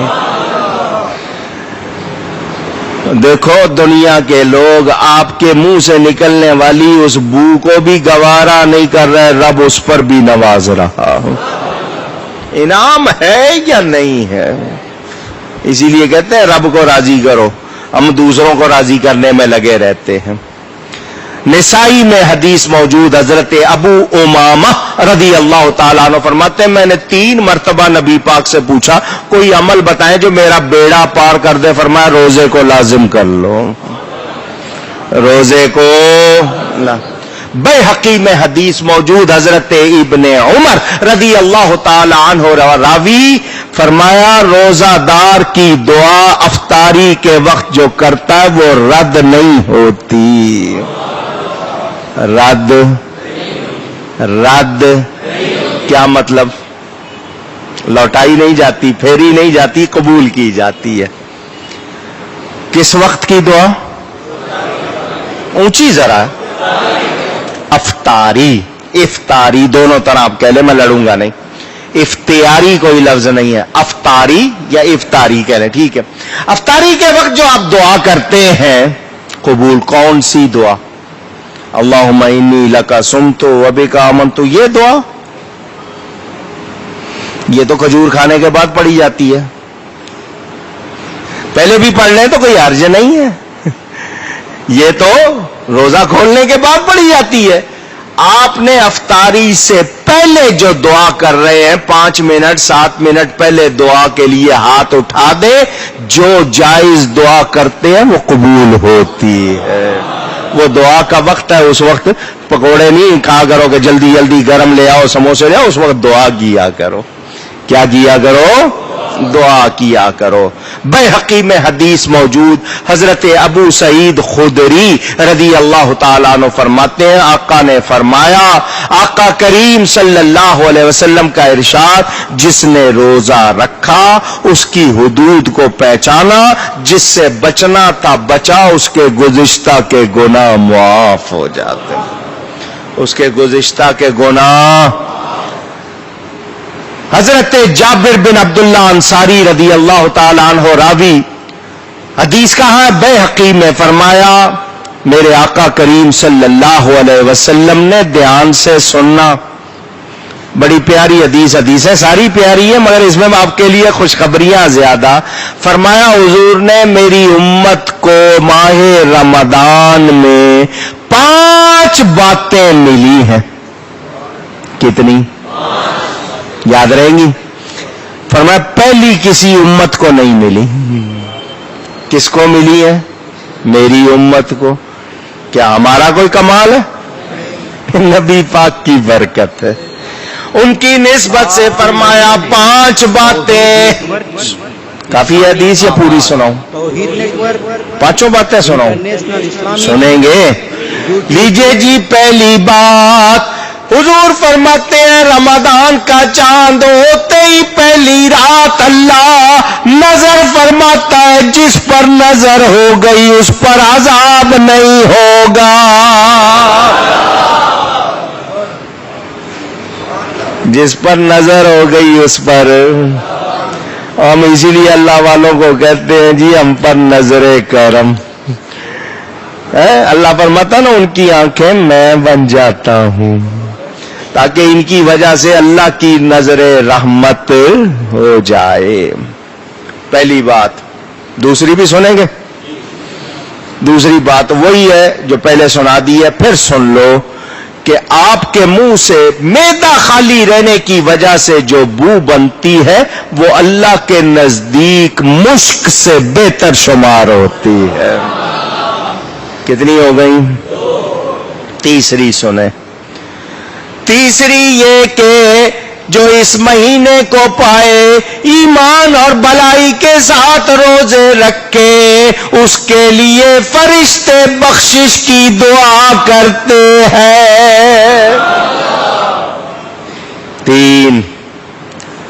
دیکھو دنیا کے لوگ آپ کے منہ سے نکلنے والی اس بو کو بھی گوارا نہیں کر رہے، رب اس پر بھی نواز رہا۔ انعام ہے یا نہیں ہے؟ اسی لیے کہتے ہیں رب کو راضی کرو، ہم دوسروں کو راضی کرنے میں لگے رہتے ہیں۔ نسائی میں حدیث موجود، حضرت ابو امامہ رضی اللہ تعالیٰ عنہ فرماتے ہیں میں نے 3 مرتبہ نبی پاک سے پوچھا کوئی عمل بتائیں جو میرا بیڑا پار کر دے، فرمایا روزے کو لازم کر لو، روزے کو۔ بیہقی میں حدیث موجود، حضرت ابن عمر رضی اللہ تعالی عنہ راوی، فرمایا روزہ دار کی دعا افطاری کے وقت جو کرتا ہے وہ رد نہیں ہوتی۔ رد کیا مطلب؟ لوٹائی نہیں جاتی، پھیری نہیں جاتی، قبول کی جاتی ہے۔ کس وقت کی دعا؟ اونچی ذرا، افطاری، افطاری دونوں طرح آپ کہہ لیں، میں لڑوں گا نہیں، افطاری کوئی لفظ نہیں ہے، افطاری یا افطاری کہہ لیں، ٹھیک ہے۔ افطاری کے وقت جو آپ دعا کرتے ہیں قبول، کون سی دعا؟ اللہم انی لکا صمت و بک آمنت، یہ دعا یہ تو کھجور کھانے کے بعد پڑھی جاتی ہے، پہلے بھی پڑھ لیں تو کوئی حرج نہیں ہے، یہ تو روزہ کھولنے کے بعد پڑھی جاتی ہے۔ آپ نے افطاری سے پہلے جو دعا کر رہے ہیں 5 منٹ 7 منٹ پہلے دعا کے لیے ہاتھ اٹھا دے، جو جائز دعا کرتے ہیں وہ قبول ہوتی ہے۔ وہ دعا کا وقت ہے، اس وقت پکوڑے نہیں کھا کرو کہ جلدی جلدی گرم لے آؤ، سموسے لے آؤ، اس وقت دعا کیا کرو۔ کیا کیا کرو؟ دعا کیا کرو۔ بیہقی میں حدیث موجود، حضرت ابو سعید خدری رضی اللہ تعالیٰ عنہ فرماتے ہیں، آقا نے فرمایا، آقا کریم صلی اللہ علیہ وسلم کا ارشاد، جس نے روزہ رکھا اس کی حدود کو پہچانا، جس سے بچنا تھا بچا، اس کے گزشتہ کے گناہ معاف ہو جاتے ہیں، اس کے گزشتہ کے گناہ۔ حضرت جابر بن عبداللہ انصاری رضی اللہ تعالیٰ عنہ راوی، حدیث کہاں ہے؟ بیہقی میں، فرمایا میرے آقا کریم صلی اللہ علیہ وسلم نے، دھیان سے سننا، بڑی پیاری حدیث ہے، ساری پیاری ہے مگر اس میں آپ کے لیے خوشخبریاں زیادہ۔ فرمایا حضور نے میری امت کو ماہ رمضان میں 5 باتیں ملی ہیں۔ کتنی؟ یاد رہیں گی؟ فرمایا پہلی کسی امت کو نہیں ملی۔ کس کو ملی ہے؟ میری امت کو۔ کیا ہمارا کوئی کمال ہے؟ نبی پاک کی برکت ہے، ان کی نسبت سے فرمایا 5 باتیں۔ کافی حدیث یا پوری سناؤں؟ 5 باتیں سناؤں؟ سنیں گے؟ لیجئے جی، پہلی بات حضور فرماتے ہیں رمضان کا چاند ہوتے ہی پہلی رات اللہ نظر فرماتا ہے، جس پر نظر ہو گئی اس پر عذاب نہیں ہوگا۔ جس پر نظر ہو گئی اس پر، ہم اسی لیے اللہ والوں کو کہتے ہیں جی ہم پر نظر کرم۔ اللہ فرماتا نا ان کی آنکھیں میں بن جاتا ہوں، تاکہ ان کی وجہ سے اللہ کی نظر رحمت ہو جائے۔ پہلی بات۔ دوسری بھی سنیں گے؟ دوسری بات وہی ہے جو پہلے سنا دی ہے، پھر سن لو کہ آپ کے منہ سے معدہ خالی رہنے کی وجہ سے جو بو بنتی ہے وہ اللہ کے نزدیک مشک سے بہتر شمار ہوتی ہے۔ کتنی ہو گئی؟ تیسری سنیں۔ تیسری یہ کہ جو اس مہینے کو پائے ایمان اور بلائی کے ساتھ روزے رکھے، اس کے لیے فرشتے بخشش کی دعا کرتے ہیں۔ 3۔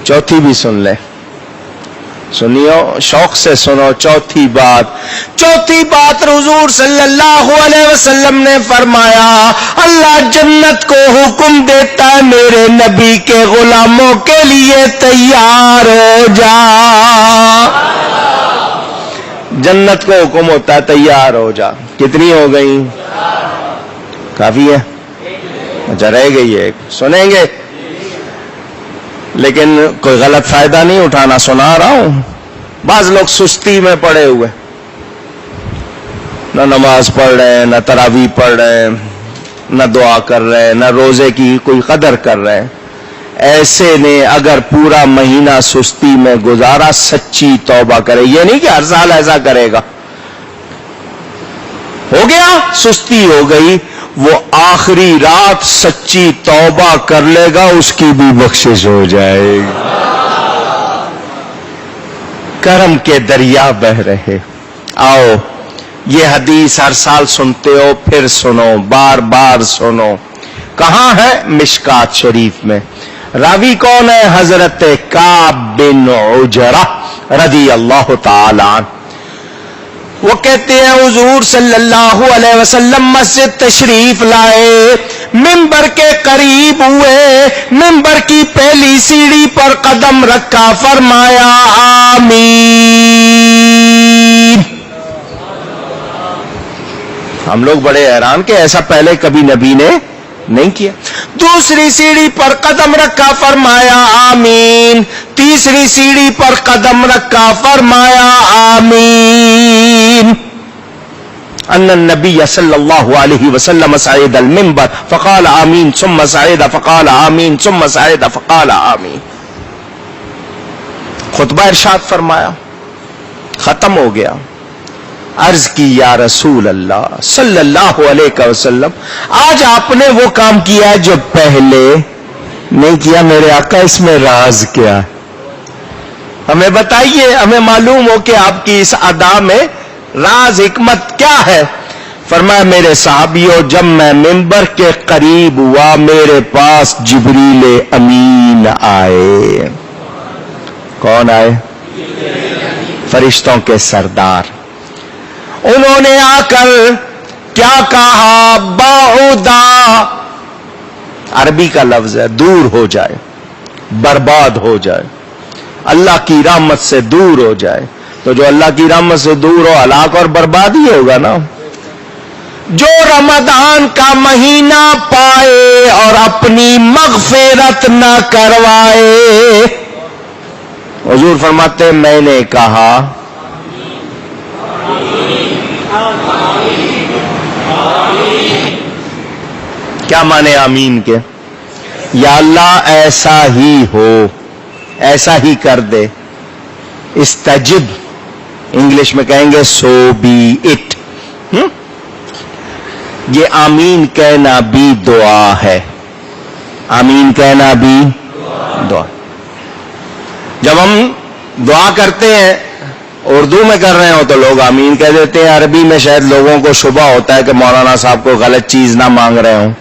چوتھی بھی سن لیں، سنیو شوق سے سنو۔ چوتھی بات حضور صلی اللہ علیہ وسلم نے فرمایا، اللہ جنت کو حکم دیتا ہے میرے نبی کے غلاموں کے لیے تیار ہو جا۔ جنت کو حکم ہوتا ہے تیار ہو جا۔ کتنی ہو گئی؟ کافی ہے؟ اچھا رہ گئی ہے، سنیں گے لیکن کوئی غلط فائدہ نہیں اٹھانا، سنا رہا ہوں۔ بعض لوگ سستی میں پڑے ہوئے، نہ نماز پڑھ رہے ہیں، نہ تراویح پڑھ رہے ہیں، نہ دعا کر رہے ہیں، نہ روزے کی کوئی قدر کر رہے ہیں۔ ایسے نے اگر پورا مہینہ سستی میں گزارا، سچی توبہ کرے، یہ نہیں کہ ہر سال ایسا کرے گا، ہو گیا سستی ہو گئی، وہ آخری رات سچی توبہ کر لے گا، اس کی بھی بخشش ہو جائے گی۔ کرم کے دریا بہ رہے۔ آؤ یہ حدیث ہر سال سنتے ہو، پھر سنو، بار بار سنو۔ کہاں ہے؟ مشکات شریف میں۔ راوی کون ہے؟ حضرت کعب بن عجرہ رضی اللہ تعالی عنہ. وہ کہتے ہیں حضور صلی اللہ علیہ وسلم مسجد تشریف لائے، منبر کے قریب ہوئے، منبر کی پہلی سیڑھی پر قدم رکھا، فرمایا آمین. ہم لوگ بڑے حیران کہ ایسا پہلے کبھی نبی نے نہیں کیا. دوسری سیڑھی پر قدم رکھا، فرمایا آمین. تیسری سیڑھی پر قدم رکھا، فرمایا آمین. ان النبی صلی اللہ علیہ وسلم صعد المنبر فقال آمین ثم صعد فقال آمین ثم صعد فقال آمین. خطبہ ارشاد فرمایا، ختم ہو گیا. عرض کی یا رسول اللہ صلی اللہ علیہ وسلم، آج آپ نے وہ کام کیا جو پہلے نہیں کیا، میرے آقا اس میں راز کیا ہے؟ ہمیں بتائیے، ہمیں معلوم ہو کہ آپ کی اس ادا میں راز حکمت کیا ہے. فرمایا میرے صحابیوں، جب میں منبر کے قریب ہوا میرے پاس جبریل امین آئے. کون آئے؟ فرشتوں کے سردار. انہوں نے آ کر کیا کہا؟ بعودا، عربی کا لفظ ہے، دور ہو جائے، برباد ہو جائے، اللہ کی رحمت سے دور ہو جائے. تو جو اللہ کی رحمت سے دور ہو ہلاک اور برباد ہی ہوگا نا. جو رمضان کا مہینہ پائے اور اپنی مغفرت نہ کروائے. حضور فرماتے میں نے کہا کیا مانے آمین کے؟ یا اللہ ایسا ہی ہو، ایسا ہی کر دے. استجب انگلش میں کہیں گے سو بی اٹ. یہ آمین کہنا بھی دعا ہے. آمین کہنا بھی دعا. جب ہم دعا کرتے ہیں اردو میں کر رہے ہو تو لوگ آمین کہہ دیتے ہیں. عربی میں شاید لوگوں کو شبہ ہوتا ہے کہ مولانا صاحب کو غلط چیز نہ مانگ رہے ہوں.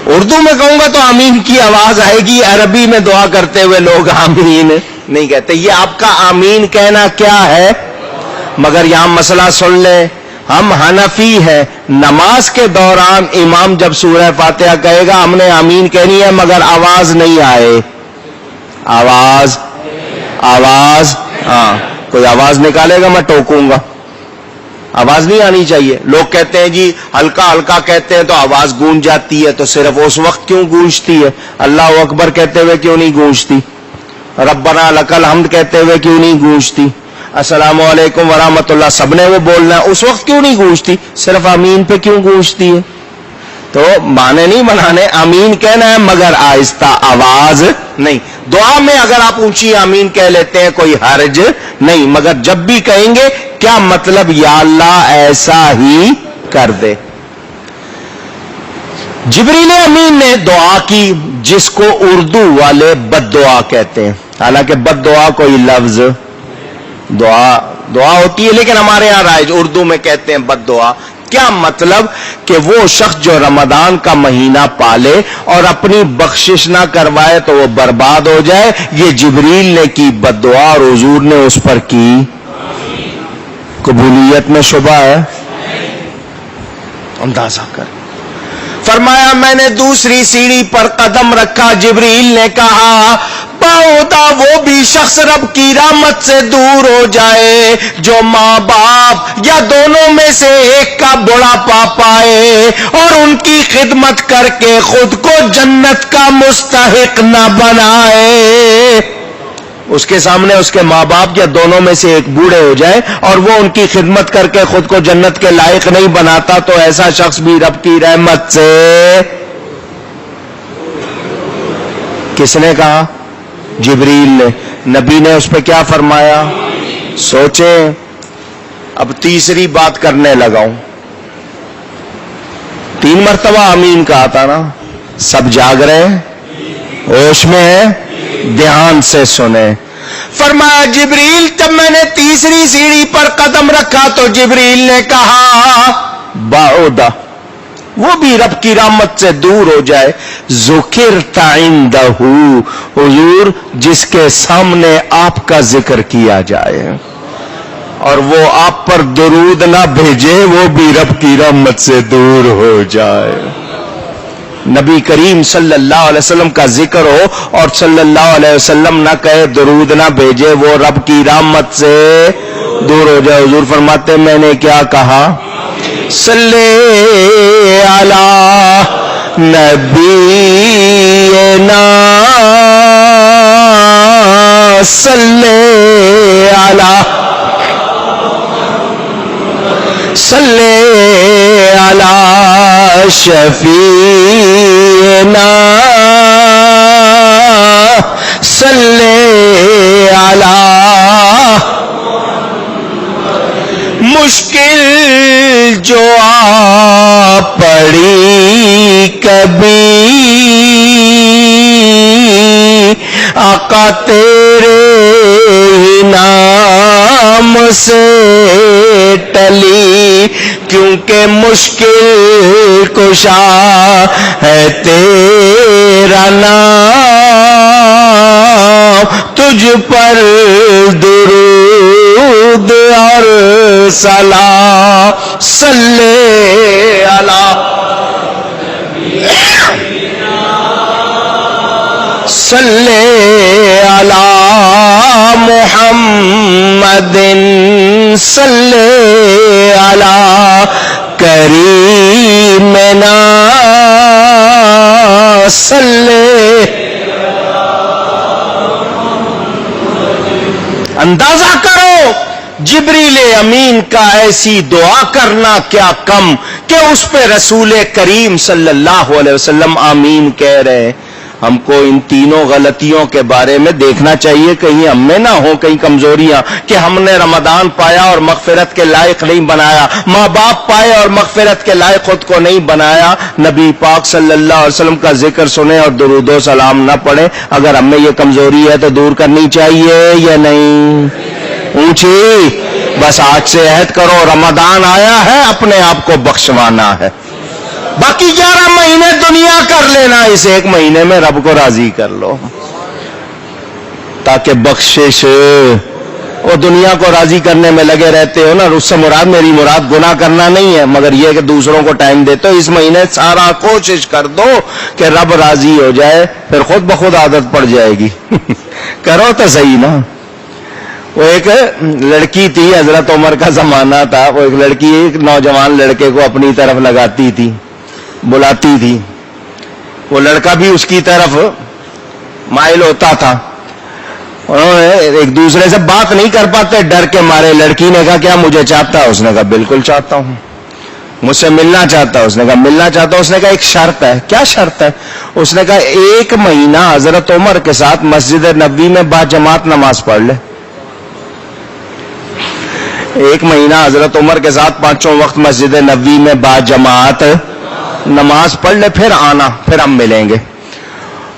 اردو میں کہوں گا تو آمین کی آواز آئے گی، عربی میں دعا کرتے ہوئے لوگ آمین نہیں کہتے. یہ آپ کا آمین کہنا کیا ہے؟ مگر یہاں مسئلہ سن لیں، ہم حنفی ہیں. نماز کے دوران امام جب سورہ فاتحہ کہے گا ہم نے آمین کہنی ہے، مگر آواز نہیں آئے. آواز ہاں، کوئی آواز نکالے گا میں ٹوکوں گا. آواز نہیں آنی چاہیے. لوگ کہتے ہیں جی ہلکا ہلکا کہتے ہیں تو آواز گونج جاتی ہے، تو صرف اس وقت کیوں گونجتی ہے؟ اللہ اکبر کہتے ہوئے کیوں نہیں گونجتی؟ ربنا لک الحمد کہتے ہوئے کیوں نہیں گونجتی؟ السلام علیکم ورحمۃ اللہ سب نے وہ بولنا ہے، اس وقت کیوں نہیں گونجتی؟ صرف آمین پہ کیوں گونجتی ہے؟ تو معنی نہیں بنانے، آمین کہنا ہے مگر آہستہ، آواز نہیں. دعا میں اگر آپ اونچی آمین کہہ لیتے ہیں کوئی حرج نہیں، مگر جب بھی کہیں گے کیا مطلب؟ یا اللہ ایسا ہی کر دے. جبریل امین نے دعا کی جس کو اردو والے بد دعا کہتے ہیں. حالانکہ بد دعا کوئی لفظ دعا ہوتی ہے، لیکن ہمارے یہاں رائج اردو میں کہتے ہیں بد دعا. کیا مطلب؟ کہ وہ شخص جو رمضان کا مہینہ پالے اور اپنی بخشش نہ کروائے تو وہ برباد ہو جائے. یہ جبریل نے کی بد دعا اور حضور نے اس پر کی. قبولیت میں شبہ ہے؟ اندازہ کر. فرمایا میں نے دوسری سیڑھی پر قدم رکھا، جبریل نے کہا بعودا وہ بھی شخص رب کی رحمت سے دور ہو جائے جو ماں باپ یا دونوں میں سے ایک کا بڑھاپا پائے اور ان کی خدمت کر کے خود کو جنت کا مستحق نہ بنائے. اس کے سامنے اس کے ماں باپ یا دونوں میں سے ایک بوڑھے ہو جائے اور وہ ان کی خدمت کر کے خود کو جنت کے لائق نہیں بناتا تو ایسا شخص بھی رب کی رحمت سے. کس نے کہا؟ جبریل نے. نبی نے اس پہ کیا فرمایا؟ سوچیں. اب تیسری بات کرنے لگا ہوں. 3 مرتبہ آمین کہا تھا نا. سب جاگ رہے ہیں؟ ہوش میں ہے؟ دھیان سے سنیں. فرمایا جبریل جب میں نے تیسری سیڑھی پر قدم رکھا تو جبریل نے کہا بعودا وہ بھی رب کی رحمت سے دور ہو جائے. ذکرت عندہ، حضور جس کے سامنے آپ کا ذکر کیا جائے اور وہ آپ پر درود نہ بھیجے، وہ بھی رب کی رحمت سے دور ہو جائے. نبی کریم صلی اللہ علیہ وسلم کا ذکر ہو اور صلی اللہ علیہ وسلم نہ کہے، درود نہ بھیجے، وہ رب کی رحمت سے دور ہو جائے. حضور فرماتے میں نے کیا کہا؟ صلی علی نبینا صلی علی شفیعنا صلی علی. مشکل جو آ پڑی کبھی آقا تیرے نام سے ٹلی، کیونکہ مشکل کشا ہے تیرا نام، تجھ پر درود اور سلام. صلی علی صلی علی محمد صلی علی کریمنا صلی. اندازہ کرو جبریل امین کا ایسی دعا کرنا کیا کم کہ اس پہ رسول کریم صلی اللہ علیہ وسلم آمین کہہ رہے ہیں. ہم کو ان تینوں غلطیوں کے بارے میں دیکھنا چاہیے، کہیں ہم میں نہ ہو کہیں کمزوریاں کہ ہم نے رمضان پایا اور مغفرت کے لائق نہیں بنایا، ماں باپ پائے اور مغفرت کے لائق خود کو نہیں بنایا، نبی پاک صلی اللہ علیہ وسلم کا ذکر سنیں اور درود و سلام نہ پڑھیں. اگر ہم میں یہ کمزوری ہے تو دور کرنی چاہیے یا نہیں؟ اونچی بس آج سے عہد کرو، رمضان آیا ہے اپنے آپ کو بخشوانا ہے. باقی 11 مہینے دنیا کر لینا، اس ایک مہینے میں رب کو راضی کر لو تاکہ بخشش. وہ دنیا کو راضی کرنے میں لگے رہتے ہو نا، اس سے مراد میری مراد گناہ کرنا نہیں ہے، مگر یہ کہ دوسروں کو ٹائم دیتے ہو. اس مہینے سارا کوشش کر دو کہ رب راضی ہو جائے، پھر خود بخود عادت پڑ جائے گی. کرو تو صحیح نا. وہ ایک لڑکی تھی، حضرت عمر کا زمانہ تھا، وہ ایک لڑکی ایک نوجوان لڑکے کو اپنی طرف لگاتی تھی، بلاتی تھی، وہ لڑکا بھی اس کی طرف مائل ہوتا تھا. انہوں نے ایک دوسرے سے بات نہیں کر پاتے ڈر کے مارے. لڑکی نے کہا کیا مجھے چاہتا ہے؟ اس نے کہا بالکل چاہتا ہوں. مجھ سے ملنا چاہتا ہے؟ اس نے کہا ملنا چاہتا ہوں. اس نے کہا ایک شرط ہے. کیا شرط ہے؟ اس نے کہا 1 مہینہ حضرت عمر کے ساتھ مسجد نبوی میں باجماعت نماز پڑھ لے. 1 مہینہ حضرت عمر کے ساتھ 5 وقت مسجد نبوی میں باجماعت نماز پڑھ لے، پھر آنا، پھر ہم ملیں گے.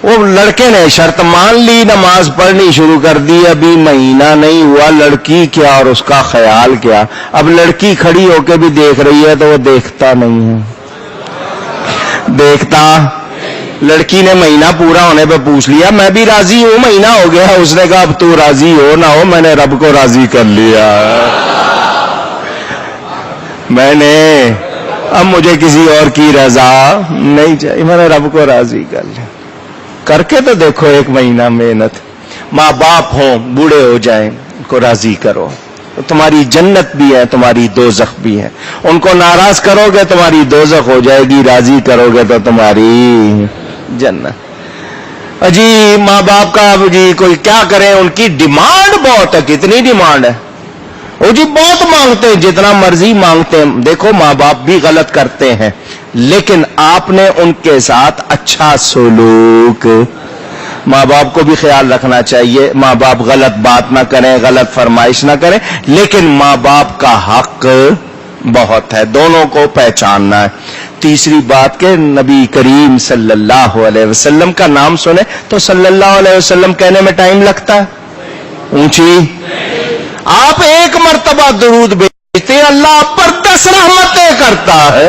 وہ لڑکے نے شرط مان لی، نماز پڑھنی شروع کر دی. ابھی مہینہ نہیں ہوا، لڑکی کیا اور اس کا خیال کیا. اب لڑکی کھڑی ہو کے بھی دیکھ رہی ہے تو وہ دیکھتا نہیں ہے. دیکھتا لڑکی نے مہینہ پورا ہونے پہ پوچھ لیا میں بھی راضی ہوں، مہینہ ہو گیا. اس نے کہا اب تو راضی ہو نہ ہو، میں نے رب کو راضی کر لیا. میں نے اب مجھے کسی اور کی رضا نہیں چاہیے، میں نے رب کو راضی کر لیا. کر کے تو دیکھو 1 مہینہ محنت. ماں باپ ہوں، بوڑھے ہو جائیں، ان کو راضی کرو. تمہاری جنت بھی ہے، تمہاری دوزخ بھی ہے. ان کو ناراض کرو گے تمہاری دوزخ ہو جائے گی، راضی کرو گے تو تمہاری جنت. جی ماں باپ کا جی کوئی کیا کرے، ان کی ڈیمانڈ بہت ہے. کتنی ڈیمانڈ ہے؟ وہ جی بہت مانگتے ہیں، جتنا مرضی مانگتے ہیں. دیکھو ماں باپ بھی غلط کرتے ہیں، لیکن آپ نے ان کے ساتھ اچھا سلوک. ماں باپ کو بھی خیال رکھنا چاہیے، ماں باپ غلط بات نہ کریں، غلط فرمائش نہ کریں، لیکن ماں باپ کا حق بہت ہے، دونوں کو پہچاننا ہے. تیسری بات کہ نبی کریم صلی اللہ علیہ وسلم کا نام سنیں تو صلی اللہ علیہ وسلم کہنے میں ٹائم لگتا ہے؟ اونچی آپ 1 مرتبہ درود بھیجتے ہیں، اللہ آپ پر 10 رحمتیں کرتا ہے.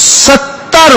70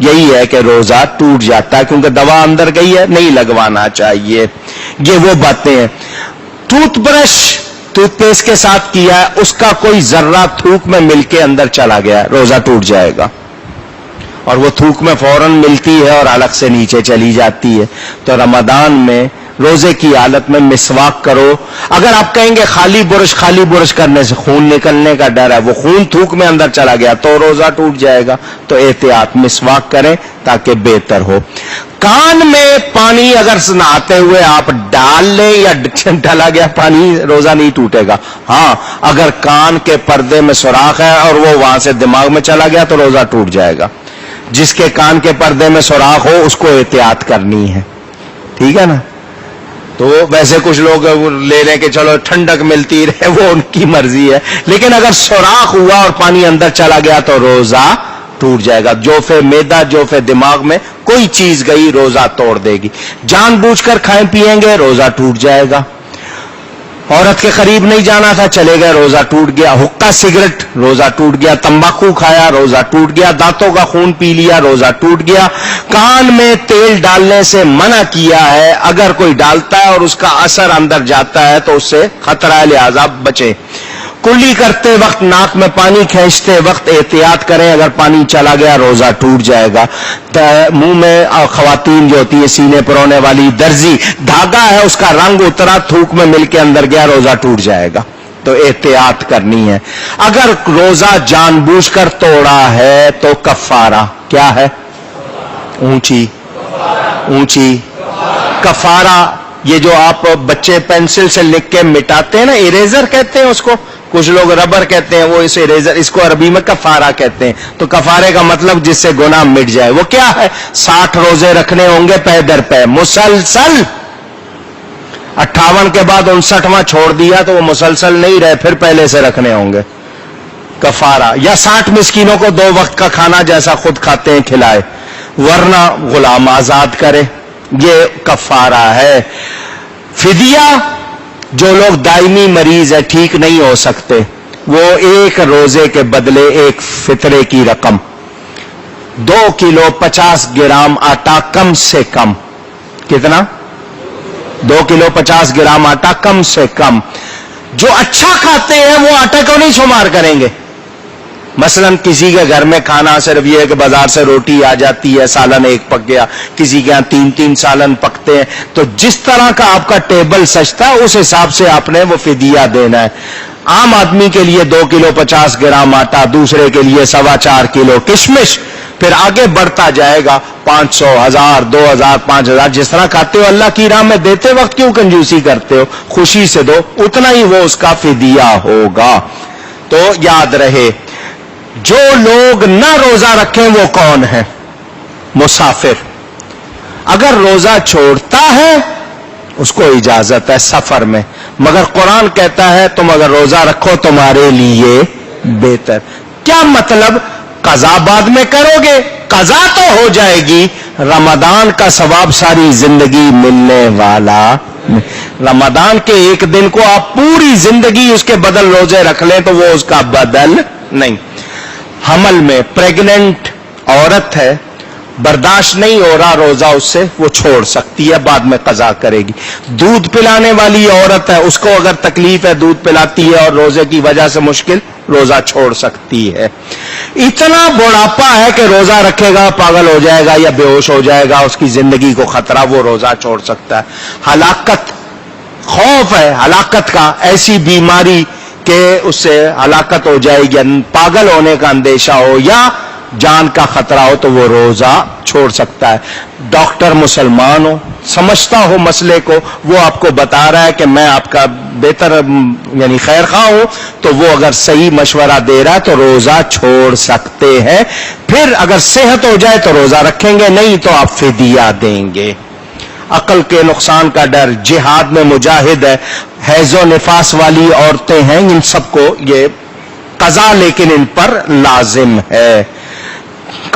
یہی ہے کہ روزہ ٹوٹ جاتا ہے، کیونکہ دوا اندر گئی ہے، نہیں لگوانا چاہیے. یہ وہ باتیں ہیں. ٹوتھ برش ٹوتھ پیسٹ کے ساتھ کیا ہے، اس کا کوئی ذرہ تھوک میں مل کے اندر چلا گیا، روزہ ٹوٹ جائے گا. اور وہ تھوک میں فوراً ملتی ہے اور حلق سے نیچے چلی جاتی ہے. تو رمضان میں روزے کی حالت میں مسواک کرو. اگر آپ کہیں گے خالی برش کرنے سے خون نکلنے کا ڈر ہے، وہ خون تھوک میں اندر چلا گیا تو روزہ ٹوٹ جائے گا. تو احتیاط، مسواک کریں تاکہ بہتر ہو. کان میں پانی اگر نہاتے ہوئے آپ ڈال لیں یا ڈالا گیا پانی، روزہ نہیں ٹوٹے گا. ہاں اگر کان کے پردے میں سوراخ ہے اور وہ وہاں سے دماغ میں چلا گیا تو روزہ ٹوٹ جائے گا. جس کے کان کے پردے میں سوراخ ہو اس کو احتیاط کرنی ہے. ٹھیک ہے نا؟ تو ویسے کچھ لوگ لے لیں کہ چلو ٹھنڈک ملتی رہے، وہ ان کی مرضی ہے. لیکن اگر سوراخ ہوا اور پانی اندر چلا گیا تو روزہ ٹوٹ جائے گا. جوفے معدہ، جوفے دماغ میں کوئی چیز گئی، روزہ توڑ دے گی. جان بوجھ کر کھائیں پیئیں گے، روزہ ٹوٹ جائے گا. عورت کے قریب نہیں جانا تھا، چلے گئے، روزہ ٹوٹ گیا. حقہ سگریٹ، روزہ ٹوٹ گیا. تمباکو کھایا، روزہ ٹوٹ گیا. دانتوں کا خون پی لیا، روزہ ٹوٹ گیا. کان میں تیل ڈالنے سے منع کیا ہے، اگر کوئی ڈالتا ہے اور اس کا اثر اندر جاتا ہے تو اس سے خطرہ ہے، لہذا بچیں. کلی کرتے وقت، ناک میں پانی کھینچتے وقت احتیاط کریں، اگر پانی چلا گیا روزہ ٹوٹ جائے گا. منہ میں خواتین جو ہوتی ہے سینے پر ہونے والی درزی، دھاگا ہے اس کا رنگ اترا، تھوک میں مل کے اندر گیا، روزہ ٹوٹ جائے گا. تو احتیاط کرنی ہے. اگر روزہ جان بوجھ کر توڑا ہے تو کفارہ کیا ہے؟ اونچی کفارہ. یہ جو آپ بچے پینسل سے لکھ کے مٹاتے ہیں نا، اریزر کہتے ہیں اس کو، کچھ لوگ ربر کہتے ہیں، وہ اس اریزر، اس کو عربی میں کفارہ کہتے ہیں. تو کفارے کا مطلب جس سے گناہ مٹ جائے. وہ کیا ہے؟ 60 روزے رکھنے ہوں گے پے در پے مسلسل. 58 کے بعد 59واں چھوڑ دیا تو وہ مسلسل نہیں رہے، پھر پہلے سے رکھنے ہوں گے. کفارہ. یا 60 مسکینوں کو 2 وقت کا کھانا جیسا خود کھاتے ہیں کھلائے، ورنہ غلام آزاد کرے. یہ کفارہ ہے. فدیہ، جو لوگ دائمی مریض ہے، ٹھیک نہیں ہو سکتے، وہ 1 روزے کے بدلے 1 فطرے کی رقم، 2 کلو 50 گرام آٹا کم سے کم. کتنا؟ 2 کلو 50 گرام آٹا کم سے کم. جو اچھا کھاتے ہیں وہ آٹا کو نہیں شمار کریں گے. مثلا کسی کے گھر میں کھانا صرف یہ ہے کہ بازار سے روٹی آ جاتی ہے، سالن 1 پک گیا، کسی کے یہاں 3 سالن پکتے ہیں. تو جس طرح کا آپ کا ٹیبل سجتا ہے اس حساب سے آپ نے وہ فدیہ دینا ہے. عام آدمی کے لیے 2 کلو 50 گرام آٹا، دوسرے کے لیے 4.25 کلو کشمش، پھر آگے بڑھتا جائے گا. 500، 1000، 2000، 5000، جس طرح کھاتے ہو. اللہ کی راہ میں دیتے وقت کیوں کنجوسی کرتے ہو؟ خوشی سے دو، اتنا ہی وہ اس کا فدیہ ہوگا. تو یاد رہے، جو لوگ نہ روزہ رکھیں وہ کون ہیں؟ مسافر. اگر روزہ چھوڑتا ہے اس کو اجازت ہے سفر میں، مگر قرآن کہتا ہے تم اگر روزہ رکھو تمہارے لیے بہتر. کیا مطلب؟ قضا بعد میں کرو گے، قضا تو ہو جائے گی، رمضان کا ثواب ساری زندگی ملنے والا. رمضان کے 1 دن کو آپ پوری زندگی اس کے بدل روزے رکھ لیں تو وہ اس کا بدل نہیں. حمل میں پریگننٹ عورت ہے، برداشت نہیں ہو رہا روزہ اس سے، وہ چھوڑ سکتی ہے، بعد میں قضا کرے گی. دودھ پلانے والی عورت ہے، اس کو اگر تکلیف ہے، دودھ پلاتی ہے اور روزے کی وجہ سے مشکل، روزہ چھوڑ سکتی ہے. اتنا بڑھاپا ہے کہ روزہ رکھے گا پاگل ہو جائے گا یا بے ہوش ہو جائے گا، اس کی زندگی کو خطرہ، وہ روزہ چھوڑ سکتا ہے. ہلاکت، خوف ہے ہلاکت کا، ایسی بیماری کہ اس سے ہلاکت ہو جائے گی، پاگل ہونے کا اندیشہ ہو یا جان کا خطرہ ہو تو وہ روزہ چھوڑ سکتا ہے. ڈاکٹر مسلمان ہو، سمجھتا ہو مسئلے کو، وہ آپ کو بتا رہا ہے کہ میں آپ کا بہتر یعنی خیر خواہ ہوں، تو وہ اگر صحیح مشورہ دے رہا ہے تو روزہ چھوڑ سکتے ہیں. پھر اگر صحت ہو جائے تو روزہ رکھیں گے، نہیں تو آپ فدیہ دیں گے. عقل کے نقصان کا ڈر، جہاد میں مجاہد ہے، حیض و نفاس والی عورتیں ہیں، ان سب کو یہ قضا لیکن ان پر لازم ہے.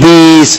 20।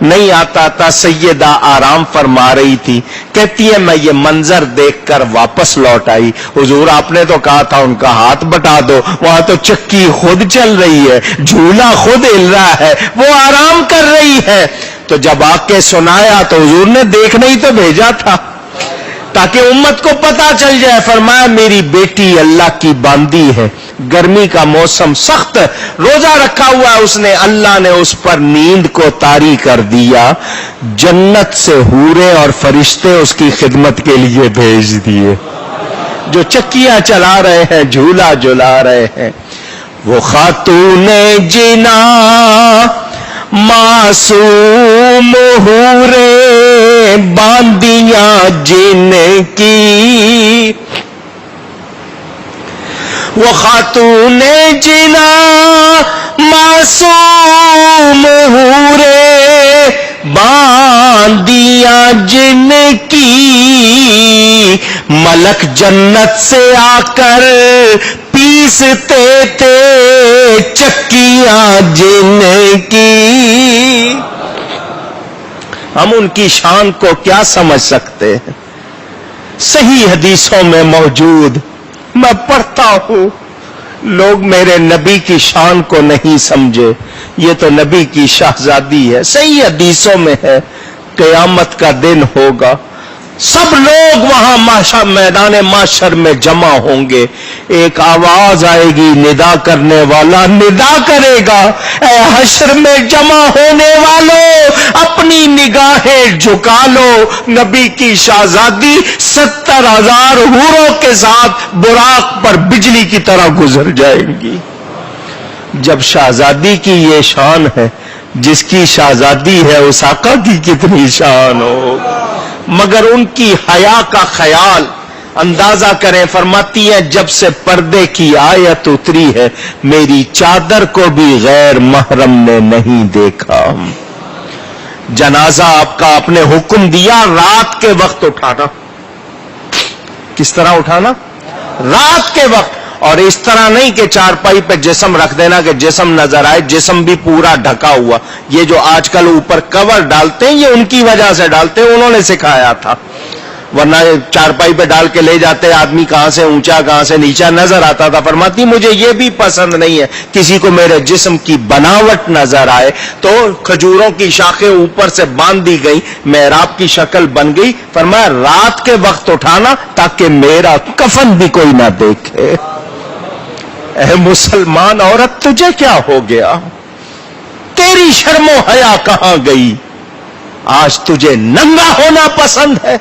نہیں آتا تھا. سیدہ آرام فرما رہی تھی, کہتی ہے میں یہ منظر دیکھ کر واپس لوٹ آئی. حضور آپ نے تو کہا تھا ان کا ہاتھ بٹا دو, وہاں تو چکی خود چل رہی ہے, جھولا خود ہل رہا ہے, وہ آرام کر رہی ہے. تو جب آ کے سنایا تو حضور نے دیکھنے ہی تو بھیجا تھا تاکہ امت کو پتا چل جائے. فرمایا میری بیٹی اللہ کی باندی ہے, گرمی کا موسم سخت, روزہ رکھا ہوا ہے اس نے, اللہ نے اس پر نیند کو طاری کر دیا, جنت سے حوریں اور فرشتے اس کی خدمت کے لیے بھیج دیے, جو چکیاں چلا رہے ہیں, جھولا جھلا رہے ہیں. وہ خاتون جنا معصوم حوریں باندیاں جن کی, وہ خاتون جنا معصوم حوریں باندیاں جن کی, ملک جنت سے آ کر پیستے تھے چکیاں جن کی. ہم ان کی شان کو کیا سمجھ سکتے ہیں؟ صحیح حدیثوں میں موجود, میں پڑھتا ہوں, لوگ میرے نبی کی شان کو نہیں سمجھے, یہ تو نبی کی شہزادی ہے. صحیح حدیثوں میں ہے قیامت کا دن ہوگا, سب لوگ وہاں میدان محشر میں جمع ہوں گے, ایک آواز آئے گی, ندا کرنے والا ندا کرے گا, اے حشر میں جمع ہونے والوں اپنی نگاہیں جھکا لو, نبی کی شہزادی 70,000 حوروں کے ساتھ براق پر بجلی کی طرح گزر جائیں گی. جب شہزادی کی یہ شان ہے, جس کی شہزادی ہے اس آقا کی کتنی شان ہو. مگر ان کی حیا کا خیال اندازہ کریں. فرماتی ہے جب سے پردے کی آیت اتری ہے میری چادر کو بھی غیر محرم نے نہیں دیکھا. جنازہ آپ کا آپ نے حکم دیا رات کے وقت اٹھانا. کس طرح اٹھانا؟ رات کے وقت, اور اس طرح نہیں کہ چارپائی پہ جسم رکھ دینا کہ جسم نظر آئے, جسم بھی پورا ڈھکا ہوا. یہ جو آج کل اوپر کور ڈالتے ہیں یہ ان کی وجہ سے ڈالتے ہیں, انہوں نے سکھایا تھا, ورنہ چارپائی پہ ڈال کے لے جاتے آدمی کہاں سے اونچا کہاں سے نیچا نظر آتا تھا. فرماتی مجھے یہ بھی پسند نہیں ہے کسی کو میرے جسم کی بناوٹ نظر آئے. تو کھجوروں کی شاخیں اوپر سے باندھ دی گئی, محراب کی شکل بن گئی. فرمایا رات کے وقت اٹھانا تاکہ میرا کفن بھی کوئی نہ دیکھے. اے مسلمان عورت تجھے کیا ہو گیا؟ تیری شرم و حیا کہاں گئی؟ آج تجھے ننگا ہونا پسند ہے.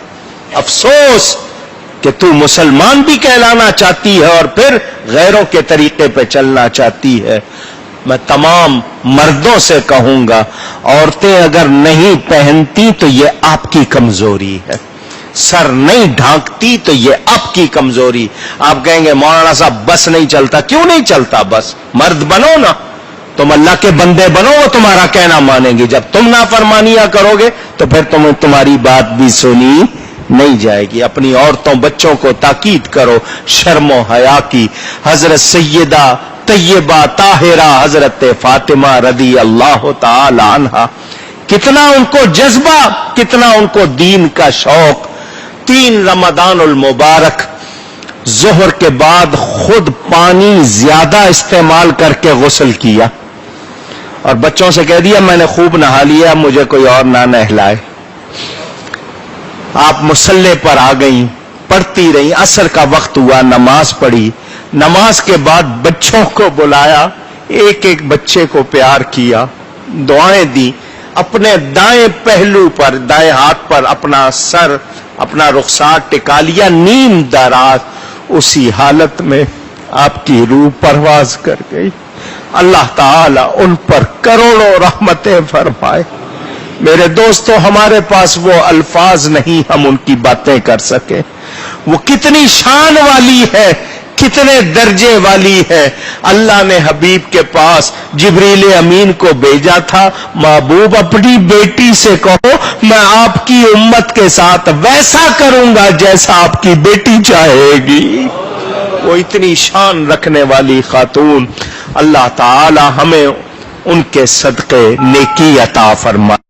افسوس کہ تو مسلمان بھی کہلانا چاہتی ہے اور پھر غیروں کے طریقے پہ چلنا چاہتی ہے. میں تمام مردوں سے کہوں گا, عورتیں اگر نہیں پہنتی تو یہ آپ کی کمزوری ہے, سر نہیں ڈھانکتی تو یہ آپ کی کمزوری. آپ کہیں گے مولانا صاحب بس نہیں چلتا, کیوں نہیں چلتا؟ بس مرد بنو نا, تم اللہ کے بندے بنو, وہ تمہارا کہنا مانیں گے. جب تم نافرمانیاں کرو گے تو پھر تمہاری بات بھی سنی نہیں جائے گی. اپنی عورتوں بچوں کو تاکید کرو شرم و حیا کی. حضرت سیدہ طیبہ طاہرہ حضرت فاطمہ رضی اللہ تعالی عنہا, کتنا ان کو جذبہ, کتنا ان کو دین کا شوق. 3 رمضان المبارک ظہر کے بعد خود پانی زیادہ استعمال کر کے غسل کیا اور بچوں سے کہہ دیا میں نے خوب نہا لیا, مجھے کوئی اور نہ نہلائے. آپ مصلے پر آ گئیں, پڑھتی رہی. عصر کا وقت ہوا, نماز پڑھی. نماز کے بعد بچوں کو بلایا, ایک ایک بچے کو پیار کیا, دعائیں دی. اپنے دائیں پہلو پر, دائیں ہاتھ پر اپنا سر, اپنا رخسار ٹکا لیا, نیم دراز. اسی حالت میں آپ کی روح پرواز کر گئی. اللہ تعالی ان پر کروڑوں رحمتیں فرمائے. میرے دوستو, ہمارے پاس وہ الفاظ نہیں ہم ان کی باتیں کر سکیں. وہ کتنی شان والی ہے, کتنے درجے والی ہے. اللہ نے حبیب کے پاس جبریل امین کو بھیجا تھا, محبوب اپنی بیٹی سے کہو میں آپ کی امت کے ساتھ ویسا کروں گا جیسا آپ کی بیٹی چاہے گی. وہ اتنی شان رکھنے والی خاتون. اللہ تعالی ہمیں ان کے صدقے نیکی عطا فرمائے.